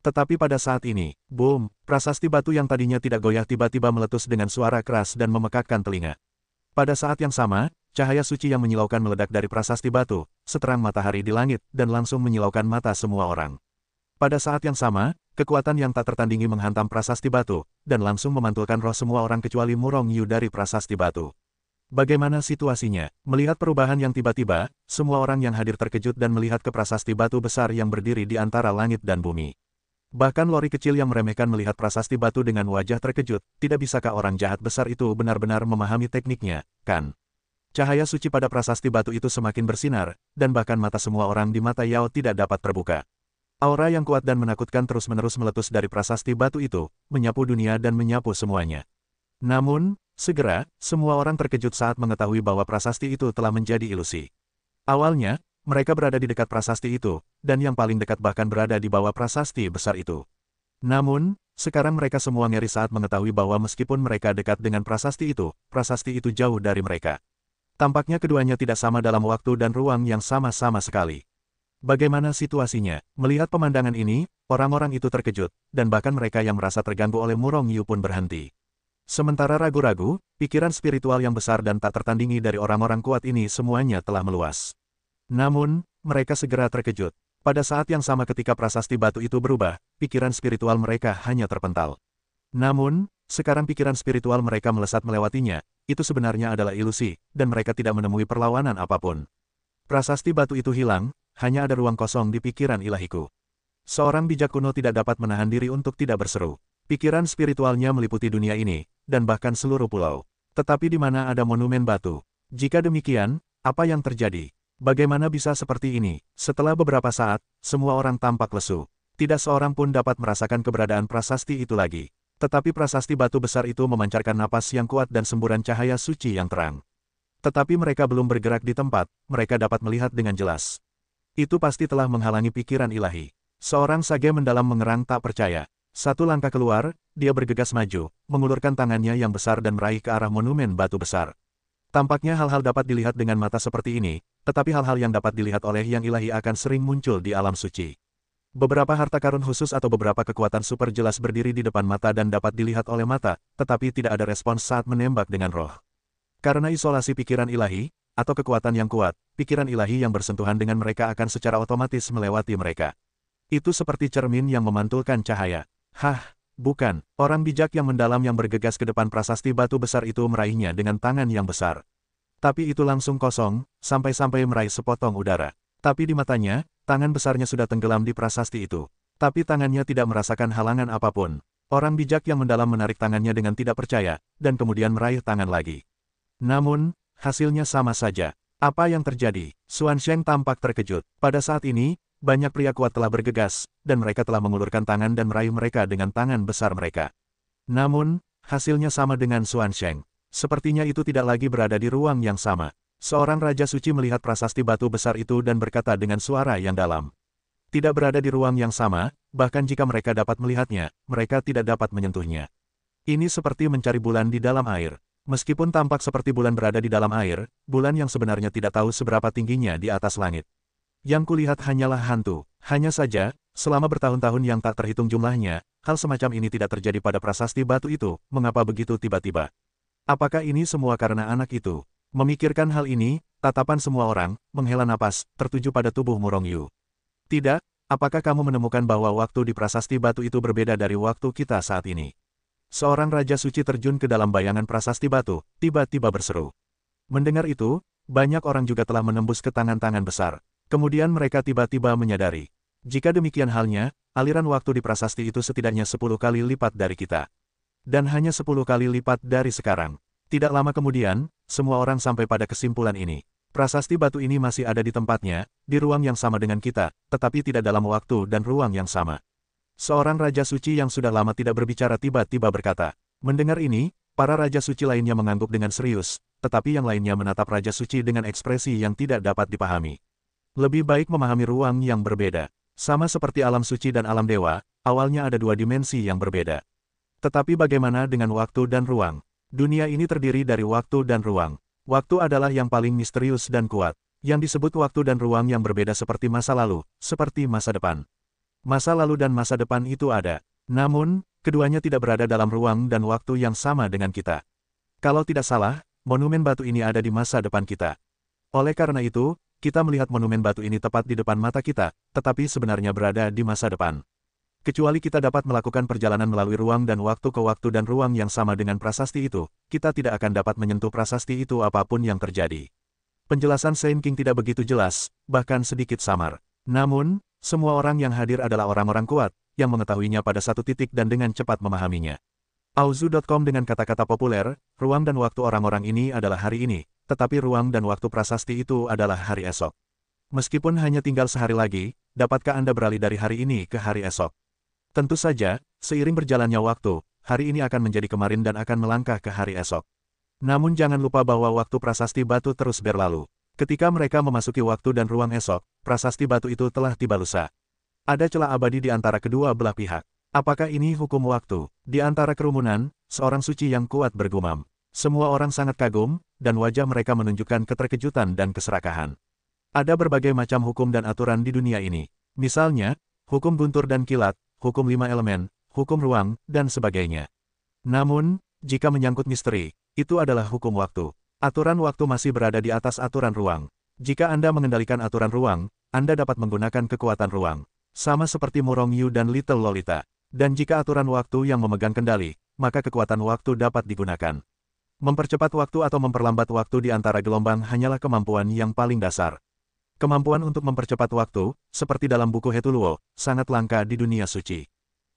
S1: Tetapi pada saat ini, boom, Prasasti Batu yang tadinya tidak goyah tiba-tiba meletus dengan suara keras dan memekakkan telinga. Pada saat yang sama, cahaya suci yang menyilaukan meledak dari Prasasti Batu, seterang matahari di langit, dan langsung menyilaukan mata semua orang. Pada saat yang sama, kekuatan yang tak tertandingi menghantam Prasasti Batu, dan langsung memantulkan roh semua orang kecuali Murong Yu dari Prasasti Batu. Bagaimana situasinya? Melihat perubahan yang tiba-tiba, semua orang yang hadir terkejut dan melihat ke Prasasti Batu besar yang berdiri di antara langit dan bumi. Bahkan Lori kecil yang meremehkan melihat Prasasti Batu dengan wajah terkejut, tidak bisakah orang jahat besar itu benar-benar memahami tekniknya, kan? Cahaya suci pada Prasasti Batu itu semakin bersinar, dan bahkan mata semua orang di mata Yao tidak dapat terbuka. Aura yang kuat dan menakutkan terus-menerus meletus dari Prasasti Batu itu, menyapu dunia dan menyapu semuanya. Namun, segera, semua orang terkejut saat mengetahui bahwa prasasti itu telah menjadi ilusi. Awalnya, mereka berada di dekat prasasti itu, dan yang paling dekat bahkan berada di bawah prasasti besar itu. Namun, sekarang mereka semua ngeri saat mengetahui bahwa meskipun mereka dekat dengan prasasti itu jauh dari mereka. Tampaknya keduanya tidak sama dalam waktu dan ruang yang sama-sama sekali. Bagaimana situasinya? Melihat pemandangan ini, orang-orang itu terkejut, dan bahkan mereka yang merasa terganggu oleh Murong Yu pun berhenti. Sementara ragu-ragu, pikiran spiritual yang besar dan tak tertandingi dari orang-orang kuat ini semuanya telah meluas. Namun, mereka segera terkejut. Pada saat yang sama ketika prasasti batu itu berubah, pikiran spiritual mereka hanya terpental. Namun, sekarang pikiran spiritual mereka melesat melewatinya, itu sebenarnya adalah ilusi, dan mereka tidak menemui perlawanan apapun. Prasasti batu itu hilang, hanya ada ruang kosong di pikiran ilahiku. Seorang bijak kuno tidak dapat menahan diri untuk tidak berseru. Pikiran spiritualnya meliputi dunia ini, dan bahkan seluruh pulau. Tetapi di mana ada monumen batu? Jika demikian, apa yang terjadi? Bagaimana bisa seperti ini? Setelah beberapa saat, semua orang tampak lesu. Tidak seorang pun dapat merasakan keberadaan prasasti itu lagi. Tetapi prasasti batu besar itu memancarkan napas yang kuat dan semburan cahaya suci yang terang. Tetapi mereka belum bergerak di tempat, mereka dapat melihat dengan jelas. Itu pasti telah menghalangi pikiran ilahi. Seorang sage mendalam mengerang tak percaya. Satu langkah keluar, dia bergegas maju, mengulurkan tangannya yang besar dan meraih ke arah monumen batu besar. Tampaknya hal-hal dapat dilihat dengan mata seperti ini, tetapi hal-hal yang dapat dilihat oleh yang ilahi akan sering muncul di alam suci. Beberapa harta karun khusus atau beberapa kekuatan super jelas berdiri di depan mata dan dapat dilihat oleh mata, tetapi tidak ada respons saat menembak dengan roh. Karena isolasi pikiran ilahi, atau kekuatan yang kuat, pikiran ilahi yang bersentuhan dengan mereka akan secara otomatis melewati mereka. Itu seperti cermin yang memantulkan cahaya. Hah, bukan. Orang bijak yang mendalam yang bergegas ke depan prasasti batu besar itu meraihnya dengan tangan yang besar. Tapi itu langsung kosong, sampai-sampai meraih sepotong udara. Tapi di matanya, tangan besarnya sudah tenggelam di prasasti itu. Tapi tangannya tidak merasakan halangan apapun. Orang bijak yang mendalam menarik tangannya dengan tidak percaya, dan kemudian meraih tangan lagi. Namun, hasilnya sama saja. Apa yang terjadi? Xuansheng tampak terkejut. Pada saat ini, banyak pria kuat telah bergegas, dan mereka telah mengulurkan tangan dan meraih mereka dengan tangan besar mereka. Namun, hasilnya sama dengan Xuansheng. Sepertinya itu tidak lagi berada di ruang yang sama. Seorang Raja Suci melihat prasasti batu besar itu dan berkata dengan suara yang dalam. Tidak berada di ruang yang sama, bahkan jika mereka dapat melihatnya, mereka tidak dapat menyentuhnya. Ini seperti mencari bulan di dalam air. Meskipun tampak seperti bulan berada di dalam air, bulan yang sebenarnya tidak tahu seberapa tingginya di atas langit. Yang kulihat hanyalah hantu. Hanya saja, selama bertahun-tahun yang tak terhitung jumlahnya, hal semacam ini tidak terjadi pada prasasti batu itu. Mengapa begitu tiba-tiba? Apakah ini semua karena anak itu? Memikirkan hal ini, tatapan semua orang, menghela napas, tertuju pada tubuh Murong Yu. Tidak, apakah kamu menemukan bahwa waktu di prasasti batu itu berbeda dari waktu kita saat ini? Seorang Raja Suci terjun ke dalam bayangan prasasti batu, tiba-tiba berseru. Mendengar itu, banyak orang juga telah menembus ke tangan-tangan besar. Kemudian mereka tiba-tiba menyadari. Jika demikian halnya, aliran waktu di prasasti itu setidaknya 10 kali lipat dari kita. Dan hanya 10 kali lipat dari sekarang. Tidak lama kemudian, semua orang sampai pada kesimpulan ini. Prasasti batu ini masih ada di tempatnya, di ruang yang sama dengan kita, tetapi tidak dalam waktu dan ruang yang sama. Seorang Raja Suci yang sudah lama tidak berbicara tiba-tiba berkata. Mendengar ini, para Raja Suci lainnya mengangguk dengan serius, tetapi yang lainnya menatap Raja Suci dengan ekspresi yang tidak dapat dipahami. Lebih baik memahami ruang yang berbeda. Sama seperti alam suci dan alam dewa, awalnya ada dua dimensi yang berbeda. Tetapi bagaimana dengan waktu dan ruang? Dunia ini terdiri dari waktu dan ruang. Waktu adalah yang paling misterius dan kuat. Yang disebut waktu dan ruang yang berbeda seperti masa lalu, seperti masa depan. Masa lalu dan masa depan itu ada. Namun, keduanya tidak berada dalam ruang dan waktu yang sama dengan kita. Kalau tidak salah, monumen batu ini ada di masa depan kita. Oleh karena itu, kita melihat monumen batu ini tepat di depan mata kita, tetapi sebenarnya berada di masa depan. Kecuali kita dapat melakukan perjalanan melalui ruang dan waktu ke waktu dan ruang yang sama dengan prasasti itu, kita tidak akan dapat menyentuh prasasti itu apapun yang terjadi. Penjelasan Saint King tidak begitu jelas, bahkan sedikit samar. Namun, semua orang yang hadir adalah orang-orang kuat, yang mengetahuinya pada satu titik dan dengan cepat memahaminya. Auzu.com dengan kata-kata populer, ruang dan waktu orang-orang ini adalah hari ini, tetapi ruang dan waktu prasasti itu adalah hari esok. Meskipun hanya tinggal sehari lagi, dapatkah Anda beralih dari hari ini ke hari esok? Tentu saja, seiring berjalannya waktu, hari ini akan menjadi kemarin dan akan melangkah ke hari esok. Namun jangan lupa bahwa waktu prasasti batu terus berlalu. Ketika mereka memasuki waktu dan ruang esok, prasasti batu itu telah tiba lusa. Ada celah abadi di antara kedua belah pihak. Apakah ini hukum waktu? Di antara kerumunan, seorang suci yang kuat bergumam. Semua orang sangat kagum, dan wajah mereka menunjukkan keterkejutan dan keserakahan. Ada berbagai macam hukum dan aturan di dunia ini. Misalnya, hukum guntur dan kilat, hukum 5 elemen, hukum ruang, dan sebagainya. Namun, jika menyangkut misteri, itu adalah hukum waktu. Aturan waktu masih berada di atas aturan ruang. Jika Anda mengendalikan aturan ruang, Anda dapat menggunakan kekuatan ruang. Sama seperti Murong Yu dan Little Lolita. Dan jika aturan waktu yang memegang kendali, maka kekuatan waktu dapat digunakan. Mempercepat waktu atau memperlambat waktu di antara gelombang hanyalah kemampuan yang paling dasar. Kemampuan untuk mempercepat waktu, seperti dalam buku Hetuluo, sangat langka di dunia suci.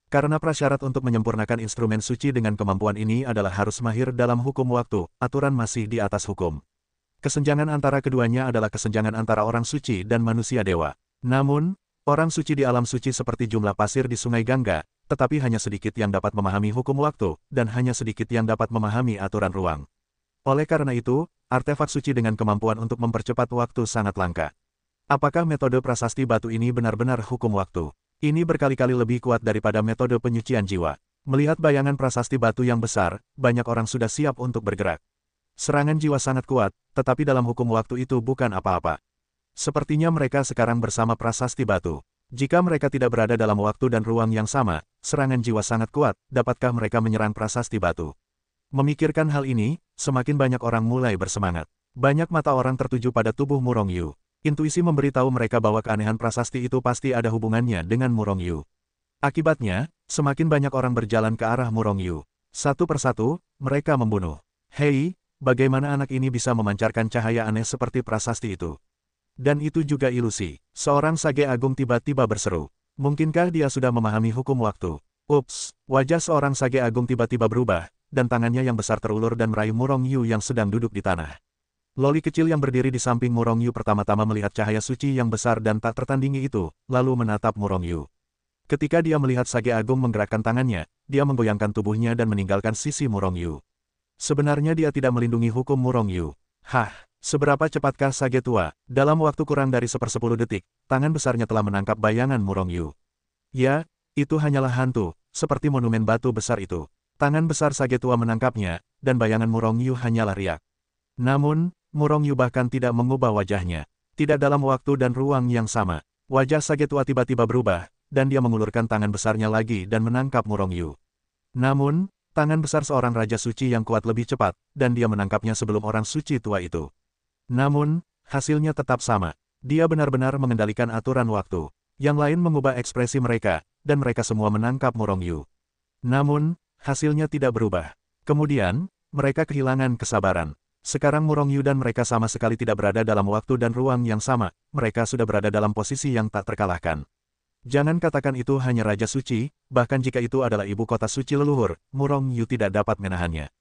S1: Karena prasyarat untuk menyempurnakan instrumen suci dengan kemampuan ini adalah harus mahir dalam hukum waktu, aturan masih di atas hukum. Kesenjangan antara keduanya adalah kesenjangan antara orang suci dan manusia dewa. Namun, orang suci di alam suci seperti jumlah pasir di Sungai Gangga, tetapi hanya sedikit yang dapat memahami hukum waktu, dan hanya sedikit yang dapat memahami aturan ruang. Oleh karena itu, artefak suci dengan kemampuan untuk mempercepat waktu sangat langka. Apakah metode prasasti batu ini benar-benar hukum waktu? Ini berkali-kali lebih kuat daripada metode penyucian jiwa. Melihat bayangan prasasti batu yang besar, banyak orang sudah siap untuk bergerak. Serangan jiwa sangat kuat, tetapi dalam hukum waktu itu bukan apa-apa. Sepertinya mereka sekarang bersama prasasti batu. Jika mereka tidak berada dalam waktu dan ruang yang sama, serangan jiwa sangat kuat, dapatkah mereka menyerang prasasti batu? Memikirkan hal ini, semakin banyak orang mulai bersemangat. Banyak mata orang tertuju pada tubuh Murong Yu. Intuisi memberitahu mereka bahwa keanehan prasasti itu pasti ada hubungannya dengan Murong Yu. Akibatnya, semakin banyak orang berjalan ke arah Murong Yu. Satu persatu, mereka membunuh. Hei, bagaimana anak ini bisa memancarkan cahaya aneh seperti prasasti itu? Dan itu juga ilusi. Seorang sage agung tiba-tiba berseru. Mungkinkah dia sudah memahami hukum waktu? Ups, wajah seorang sage agung tiba-tiba berubah, dan tangannya yang besar terulur dan meraih Murong Yu yang sedang duduk di tanah. Loli kecil yang berdiri di samping Murong Yu pertama-tama melihat cahaya suci yang besar dan tak tertandingi itu, lalu menatap Murong Yu. Ketika dia melihat sage agung menggerakkan tangannya, dia menggoyangkan tubuhnya dan meninggalkan sisi Murong Yu. Sebenarnya dia tidak melindungi hukum Murong Yu. Hah, seberapa cepatkah sage tua? Dalam waktu kurang dari 1/10 detik, tangan besarnya telah menangkap bayangan Murong Yu. Ya, itu hanyalah hantu, seperti monumen batu besar itu. Tangan besar sage tua menangkapnya, dan bayangan Murong Yu hanyalah riak. Namun, Murong Yu bahkan tidak mengubah wajahnya. Tidak dalam waktu dan ruang yang sama. Wajah sage tua tiba-tiba berubah, dan dia mengulurkan tangan besarnya lagi dan menangkap Murong Yu. Namun, tangan besar seorang raja suci yang kuat lebih cepat, dan dia menangkapnya sebelum orang suci tua itu. Namun, hasilnya tetap sama. Dia benar-benar mengendalikan aturan waktu. Yang lain mengubah ekspresi mereka, dan mereka semua menangkap Murong Yu. Namun, hasilnya tidak berubah. Kemudian, mereka kehilangan kesabaran. Sekarang Murong Yu dan mereka sama sekali tidak berada dalam waktu dan ruang yang sama, mereka sudah berada dalam posisi yang tak terkalahkan. Jangan katakan itu hanya Raja Suci, bahkan jika itu adalah ibu kota suci leluhur, Murong Yu tidak dapat menahannya.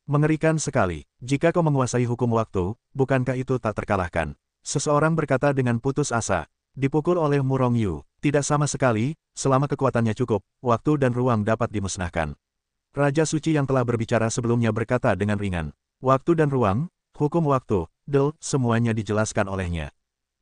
S1: Mengerikan sekali, jika kau menguasai hukum waktu, bukankah itu tak terkalahkan? Seseorang berkata dengan putus asa, dipukul oleh Murong Yu, tidak sama sekali, selama kekuatannya cukup, waktu dan ruang dapat dimusnahkan. Raja Suci yang telah berbicara sebelumnya berkata dengan ringan. Waktu dan ruang, hukum waktu, semuanya dijelaskan olehnya.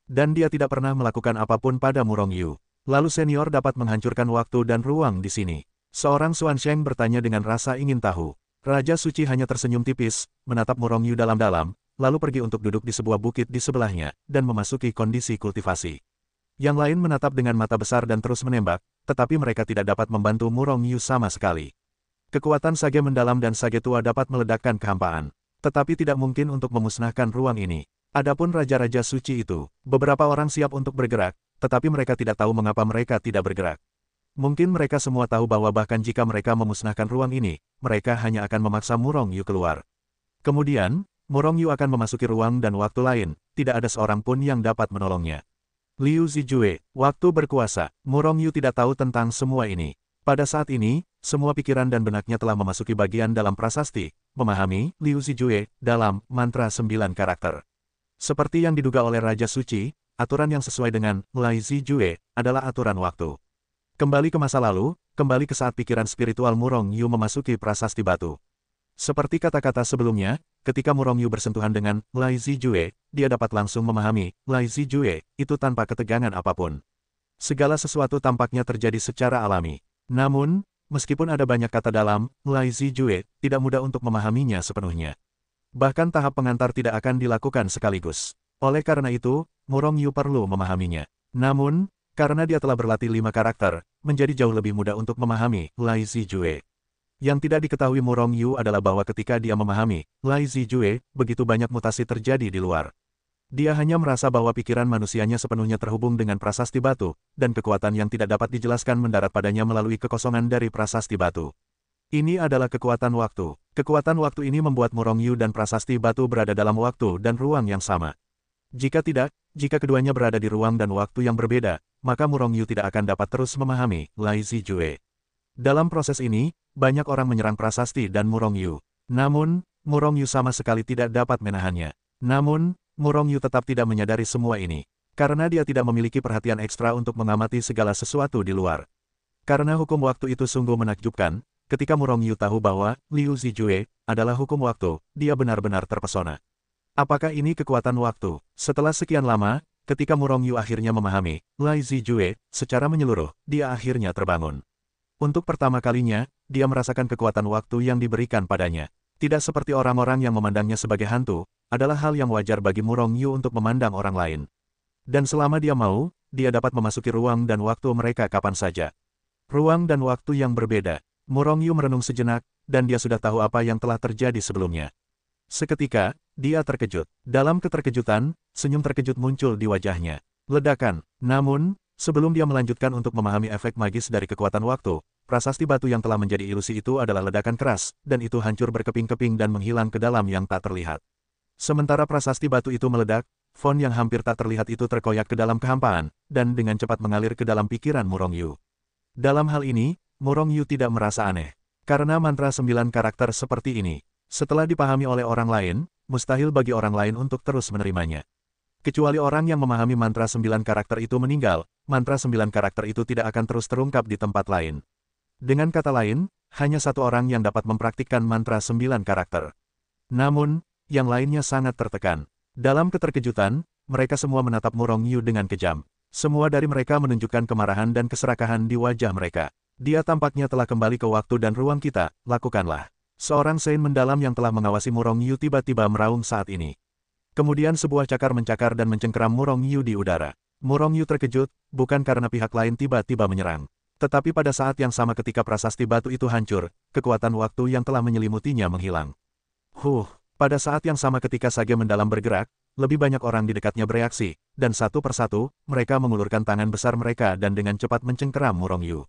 S1: Dan dia tidak pernah melakukan apapun pada Murong Yu. Lalu senior dapat menghancurkan waktu dan ruang di sini. Seorang Xuansheng bertanya dengan rasa ingin tahu. Raja Suci hanya tersenyum tipis, menatap Murong Yu dalam-dalam, lalu pergi untuk duduk di sebuah bukit di sebelahnya, dan memasuki kondisi kultivasi. Yang lain menatap dengan mata besar dan terus menembak, tetapi mereka tidak dapat membantu Murong Yu sama sekali. Kekuatan sage mendalam dan sage tua dapat meledakkan kehampaan. Tetapi tidak mungkin untuk memusnahkan ruang ini. Adapun raja-raja suci itu, beberapa orang siap untuk bergerak, tetapi mereka tidak tahu mengapa mereka tidak bergerak. Mungkin mereka semua tahu bahwa bahkan jika mereka memusnahkan ruang ini, mereka hanya akan memaksa Murong Yu keluar. Kemudian, Murong Yu akan memasuki ruang dan waktu lain, tidak ada seorang pun yang dapat menolongnya. Liu Zijue, waktu berkuasa, Murong Yu tidak tahu tentang semua ini. Pada saat ini, semua pikiran dan benaknya telah memasuki bagian dalam prasasti, memahami Liu Zijue dalam mantra 9 karakter. Seperti yang diduga oleh Raja Suci, aturan yang sesuai dengan Lai Zijue adalah aturan waktu. Kembali ke masa lalu, kembali ke saat pikiran spiritual Murong Yu memasuki prasasti batu. Seperti kata-kata sebelumnya, ketika Murong Yu bersentuhan dengan Lai Zijue, dia dapat langsung memahami Lai Zijue itu tanpa ketegangan apapun. Segala sesuatu tampaknya terjadi secara alami. Namun, meskipun ada banyak kata dalam Lai Zijue, tidak mudah untuk memahaminya sepenuhnya. Bahkan tahap pengantar tidak akan dilakukan sekaligus. Oleh karena itu, Murong Yu perlu memahaminya. Namun, karena dia telah berlatih 5 karakter, menjadi jauh lebih mudah untuk memahami Lai Zijue. Yang tidak diketahui Murong Yu adalah bahwa ketika dia memahami Lai Zijue, begitu banyak mutasi terjadi di luar. Dia hanya merasa bahwa pikiran manusianya sepenuhnya terhubung dengan prasasti batu, dan kekuatan yang tidak dapat dijelaskan mendarat padanya melalui kekosongan dari prasasti batu. Ini adalah kekuatan waktu. Kekuatan waktu ini membuat Murong Yu dan prasasti batu berada dalam waktu dan ruang yang sama. Jika tidak, jika keduanya berada di ruang dan waktu yang berbeda, maka Murong Yu tidak akan dapat terus memahami Lai Zijue. Dalam proses ini, banyak orang menyerang prasasti dan Murong Yu. Namun, Murong Yu sama sekali tidak dapat menahannya. Namun, Murong Yu tetap tidak menyadari semua ini. Karena dia tidak memiliki perhatian ekstra untuk mengamati segala sesuatu di luar. Karena hukum waktu itu sungguh menakjubkan, ketika Murong Yu tahu bahwa Liu Zijue adalah hukum waktu, dia benar-benar terpesona. Apakah ini kekuatan waktu? Setelah sekian lama, ketika Murong Yu akhirnya memahami Lai Zijue secara menyeluruh, dia akhirnya terbangun. Untuk pertama kalinya, dia merasakan kekuatan waktu yang diberikan padanya. Tidak seperti orang-orang yang memandangnya sebagai hantu, adalah hal yang wajar bagi Murong Yu untuk memandang orang lain. Dan selama dia mau, dia dapat memasuki ruang dan waktu mereka kapan saja. Ruang dan waktu yang berbeda. Murong Yu merenung sejenak, dan dia sudah tahu apa yang telah terjadi sebelumnya. Seketika, dia terkejut. Dalam keterkejutan, senyum terkejut muncul di wajahnya. Ledakan. Namun, sebelum dia melanjutkan untuk memahami efek magis dari kekuatan waktu, prasasti batu yang telah menjadi ilusi itu adalah ledakan keras, dan itu hancur berkeping-keping dan menghilang ke dalam yang tak terlihat. Sementara prasasti batu itu meledak, font yang hampir tak terlihat itu terkoyak ke dalam kehampaan, dan dengan cepat mengalir ke dalam pikiran Murong Yu. Dalam hal ini, Murong Yu tidak merasa aneh. Karena mantra 9 karakter seperti ini, setelah dipahami oleh orang lain, mustahil bagi orang lain untuk terus menerimanya. Kecuali orang yang memahami mantra 9 karakter itu meninggal, mantra 9 karakter itu tidak akan terus terungkap di tempat lain. Dengan kata lain, hanya satu orang yang dapat mempraktikkan mantra 9 karakter. Namun, yang lainnya sangat tertekan. Dalam keterkejutan, mereka semua menatap Murong Yu dengan kejam. Semua dari mereka menunjukkan kemarahan dan keserakahan di wajah mereka. Dia tampaknya telah kembali ke waktu dan ruang kita, lakukanlah. Seorang Saint mendalam yang telah mengawasi Murong Yu tiba-tiba meraung saat ini. Kemudian sebuah cakar mencakar dan mencengkeram Murong Yu di udara. Murong Yu terkejut, bukan karena pihak lain tiba-tiba menyerang. Tetapi pada saat yang sama ketika prasasti batu itu hancur, kekuatan waktu yang telah menyelimutinya menghilang. Pada saat yang sama ketika Sage mendalam bergerak, lebih banyak orang di dekatnya bereaksi, dan satu persatu, mereka mengulurkan tangan besar mereka dan dengan cepat mencengkeram Murong Yu.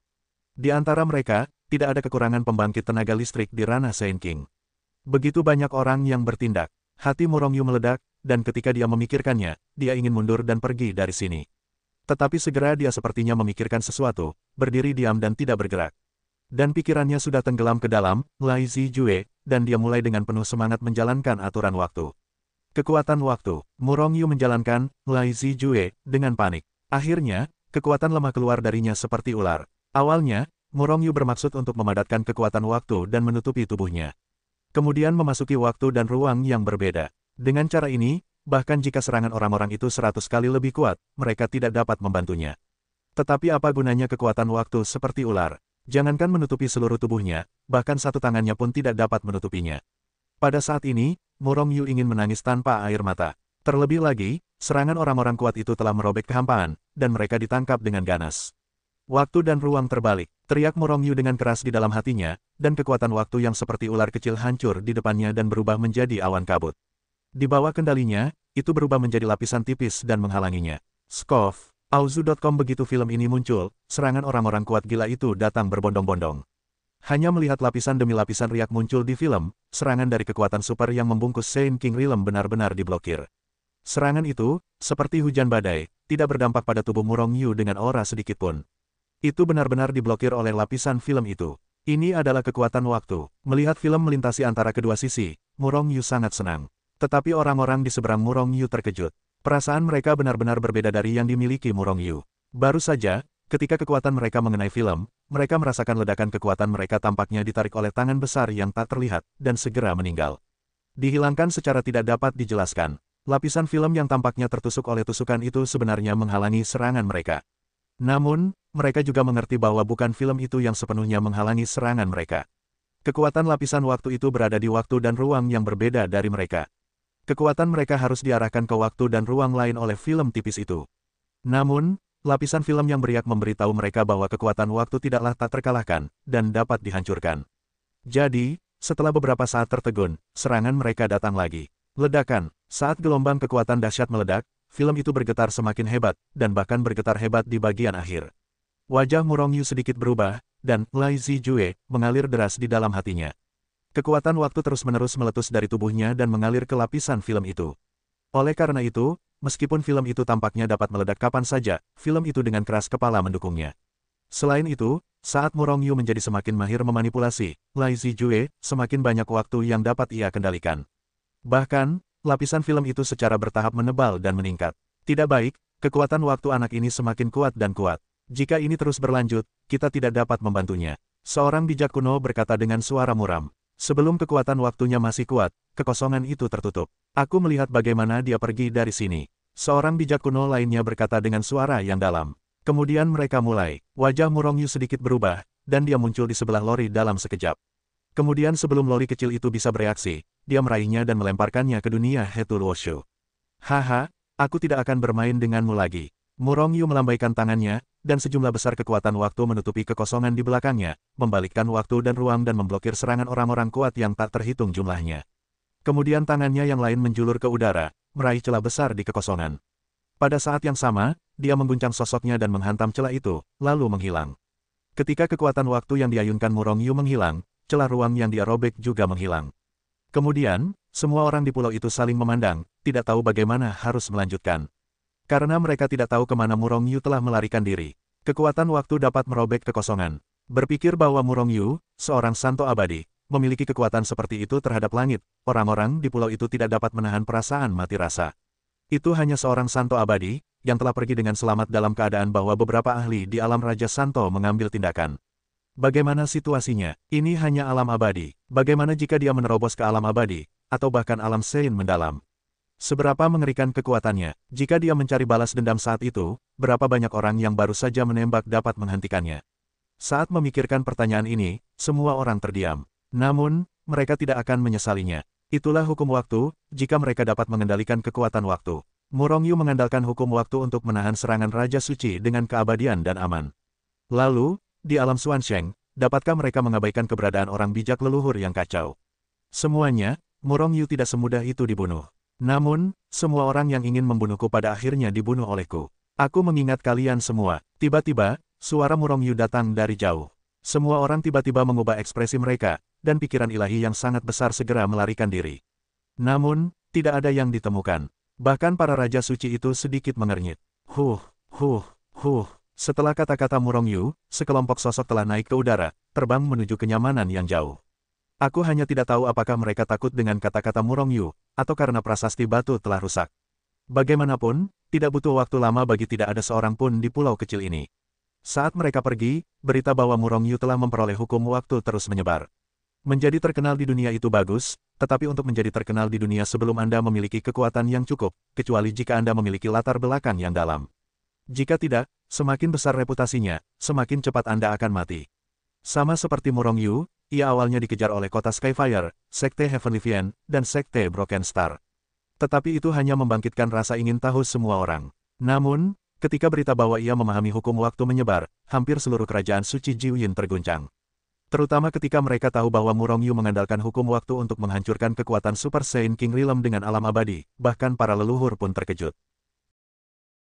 S1: Di antara mereka, tidak ada kekurangan pembangkit tenaga listrik di ranah Saint King. Begitu banyak orang yang bertindak. Hati Murong Yu meledak, dan ketika dia memikirkannya, dia ingin mundur dan pergi dari sini. Tetapi segera dia sepertinya memikirkan sesuatu, berdiri diam dan tidak bergerak. Dan pikirannya sudah tenggelam ke dalam Lai Zijue, dan dia mulai dengan penuh semangat menjalankan aturan waktu. Kekuatan waktu. Murong Yu menjalankan Lai Zijue dengan panik. Akhirnya, kekuatan lemah keluar darinya seperti ular. Awalnya, Murong Yu bermaksud untuk memadatkan kekuatan waktu dan menutupi tubuhnya. Kemudian memasuki waktu dan ruang yang berbeda. Dengan cara ini, bahkan jika serangan orang-orang itu 100 kali lebih kuat, mereka tidak dapat membantunya. Tetapi apa gunanya kekuatan waktu seperti ular? Jangankan menutupi seluruh tubuhnya, bahkan satu tangannya pun tidak dapat menutupinya. Pada saat ini, Murong Yu ingin menangis tanpa air mata. Terlebih lagi, serangan orang-orang kuat itu telah merobek kehampaan, dan mereka ditangkap dengan ganas. Waktu dan ruang terbalik, teriak Murong Yu dengan keras di dalam hatinya, dan kekuatan waktu yang seperti ular kecil hancur di depannya dan berubah menjadi awan kabut. Di bawah kendalinya, itu berubah menjadi lapisan tipis dan menghalanginya. Scoff. Auzu.com. Begitu film ini muncul, serangan orang-orang kuat gila itu datang berbondong-bondong. Hanya melihat lapisan demi lapisan riak muncul di film, serangan dari kekuatan super yang membungkus Saint King Realm benar-benar diblokir. Serangan itu, seperti hujan badai, tidak berdampak pada tubuh Murong Yu dengan aura sedikitpun. Itu benar-benar diblokir oleh lapisan film itu. Ini adalah kekuatan waktu. Melihat film melintasi antara kedua sisi, Murong Yu sangat senang. Tetapi orang-orang di seberang Murong Yu terkejut. Perasaan mereka benar-benar berbeda dari yang dimiliki Murong Yu. Baru saja, ketika kekuatan mereka mengenai film, mereka merasakan ledakan kekuatan mereka tampaknya ditarik oleh tangan besar yang tak terlihat, dan segera meninggal. Dihilangkan secara tidak dapat dijelaskan. Lapisan film yang tampaknya tertusuk oleh tusukan itu sebenarnya menghalangi serangan mereka. Namun, mereka juga mengerti bahwa bukan film itu yang sepenuhnya menghalangi serangan mereka. Kekuatan lapisan waktu itu berada di waktu dan ruang yang berbeda dari mereka. Kekuatan mereka harus diarahkan ke waktu dan ruang lain oleh film tipis itu. Namun, lapisan film yang beriak memberitahu mereka bahwa kekuatan waktu tidaklah tak terkalahkan, dan dapat dihancurkan. Jadi, setelah beberapa saat tertegun, serangan mereka datang lagi. Ledakan, saat gelombang kekuatan dahsyat meledak, film itu bergetar semakin hebat, dan bahkan bergetar hebat di bagian akhir. Wajah Murong Yu sedikit berubah, dan Lai Zijue mengalir deras di dalam hatinya. Kekuatan waktu terus-menerus meletus dari tubuhnya dan mengalir ke lapisan film itu. Oleh karena itu, meskipun film itu tampaknya dapat meledak kapan saja, film itu dengan keras kepala mendukungnya. Selain itu, saat Murong Yu menjadi semakin mahir memanipulasi, Lai Zijue, semakin banyak waktu yang dapat ia kendalikan. Bahkan, lapisan film itu secara bertahap menebal dan meningkat. Tidak baik, kekuatan waktu anak ini semakin kuat dan kuat. Jika ini terus berlanjut, kita tidak dapat membantunya. Seorang bijak kuno berkata dengan suara muram. Sebelum kekuatan waktunya masih kuat, kekosongan itu tertutup. Aku melihat bagaimana dia pergi dari sini. Seorang bijak kuno lainnya berkata dengan suara yang dalam. Kemudian mereka mulai. Wajah Murong Yu sedikit berubah, dan dia muncul di sebelah Lori dalam sekejap. Kemudian sebelum Lori kecil itu bisa bereaksi, dia meraihnya dan melemparkannya ke dunia Hetul Woshu. Haha, aku tidak akan bermain denganmu lagi. Murong Yu melambaikan tangannya, dan sejumlah besar kekuatan waktu menutupi kekosongan di belakangnya, membalikkan waktu dan ruang dan memblokir serangan orang-orang kuat yang tak terhitung jumlahnya. Kemudian tangannya yang lain menjulur ke udara, meraih celah besar di kekosongan. Pada saat yang sama, dia mengguncang sosoknya dan menghantam celah itu, lalu menghilang. Ketika kekuatan waktu yang diayunkan Murong Yu menghilang, celah ruang yang dia robek juga menghilang. Kemudian, semua orang di pulau itu saling memandang, tidak tahu bagaimana harus melanjutkan. Karena mereka tidak tahu kemana Murong Yu telah melarikan diri. Kekuatan waktu dapat merobek kekosongan. Berpikir bahwa Murong Yu, seorang santo abadi, memiliki kekuatan seperti itu terhadap langit, orang-orang di pulau itu tidak dapat menahan perasaan mati rasa. Itu hanya seorang santo abadi, yang telah pergi dengan selamat dalam keadaan bahwa beberapa ahli di alam Raja Santo mengambil tindakan. Bagaimana situasinya? Ini hanya alam abadi. Bagaimana jika dia menerobos ke alam abadi, atau bahkan alam Sein mendalam? Seberapa mengerikan kekuatannya, jika dia mencari balas dendam saat itu, berapa banyak orang yang baru saja menembak dapat menghentikannya. Saat memikirkan pertanyaan ini, semua orang terdiam. Namun, mereka tidak akan menyesalinya. Itulah hukum waktu, jika mereka dapat mengendalikan kekuatan waktu. Murong Yu mengandalkan hukum waktu untuk menahan serangan Raja Suci dengan keabadian dan aman. Lalu, di alam Xuansheng, dapatkah mereka mengabaikan keberadaan orang bijak leluhur yang kacau? Semuanya, Murong Yu tidak semudah itu dibunuh. Namun, semua orang yang ingin membunuhku pada akhirnya dibunuh olehku. Aku mengingat kalian semua. Tiba-tiba, suara Murong Yu datang dari jauh. Semua orang tiba-tiba mengubah ekspresi mereka, dan pikiran ilahi yang sangat besar segera melarikan diri. Namun, tidak ada yang ditemukan. Bahkan para Raja Suci itu sedikit mengernyit. Huh. Setelah kata-kata Murong Yu, sekelompok sosok telah naik ke udara, terbang menuju kenyamanan yang jauh. Aku hanya tidak tahu apakah mereka takut dengan kata-kata Murong Yu, atau karena prasasti batu telah rusak. Bagaimanapun, tidak butuh waktu lama bagi tidak ada seorang pun di pulau kecil ini. Saat mereka pergi, berita bahwa Murong Yu telah memperoleh hukum waktu terus menyebar. Menjadi terkenal di dunia itu bagus, tetapi untuk menjadi terkenal di dunia sebelum Anda memiliki kekuatan yang cukup, kecuali jika Anda memiliki latar belakang yang dalam. Jika tidak, semakin besar reputasinya, semakin cepat Anda akan mati. Sama seperti Murong Yu, ia awalnya dikejar oleh kota Skyfire, Sekte Heavenly Fiend, dan Sekte Broken Star. Tetapi itu hanya membangkitkan rasa ingin tahu semua orang. Namun, ketika berita bahwa ia memahami hukum waktu menyebar, hampir seluruh kerajaan suci Jiuyin terguncang. Terutama ketika mereka tahu bahwa Murong Yu mengandalkan hukum waktu untuk menghancurkan kekuatan Super Saiyan King Realm dengan alam abadi, bahkan para leluhur pun terkejut.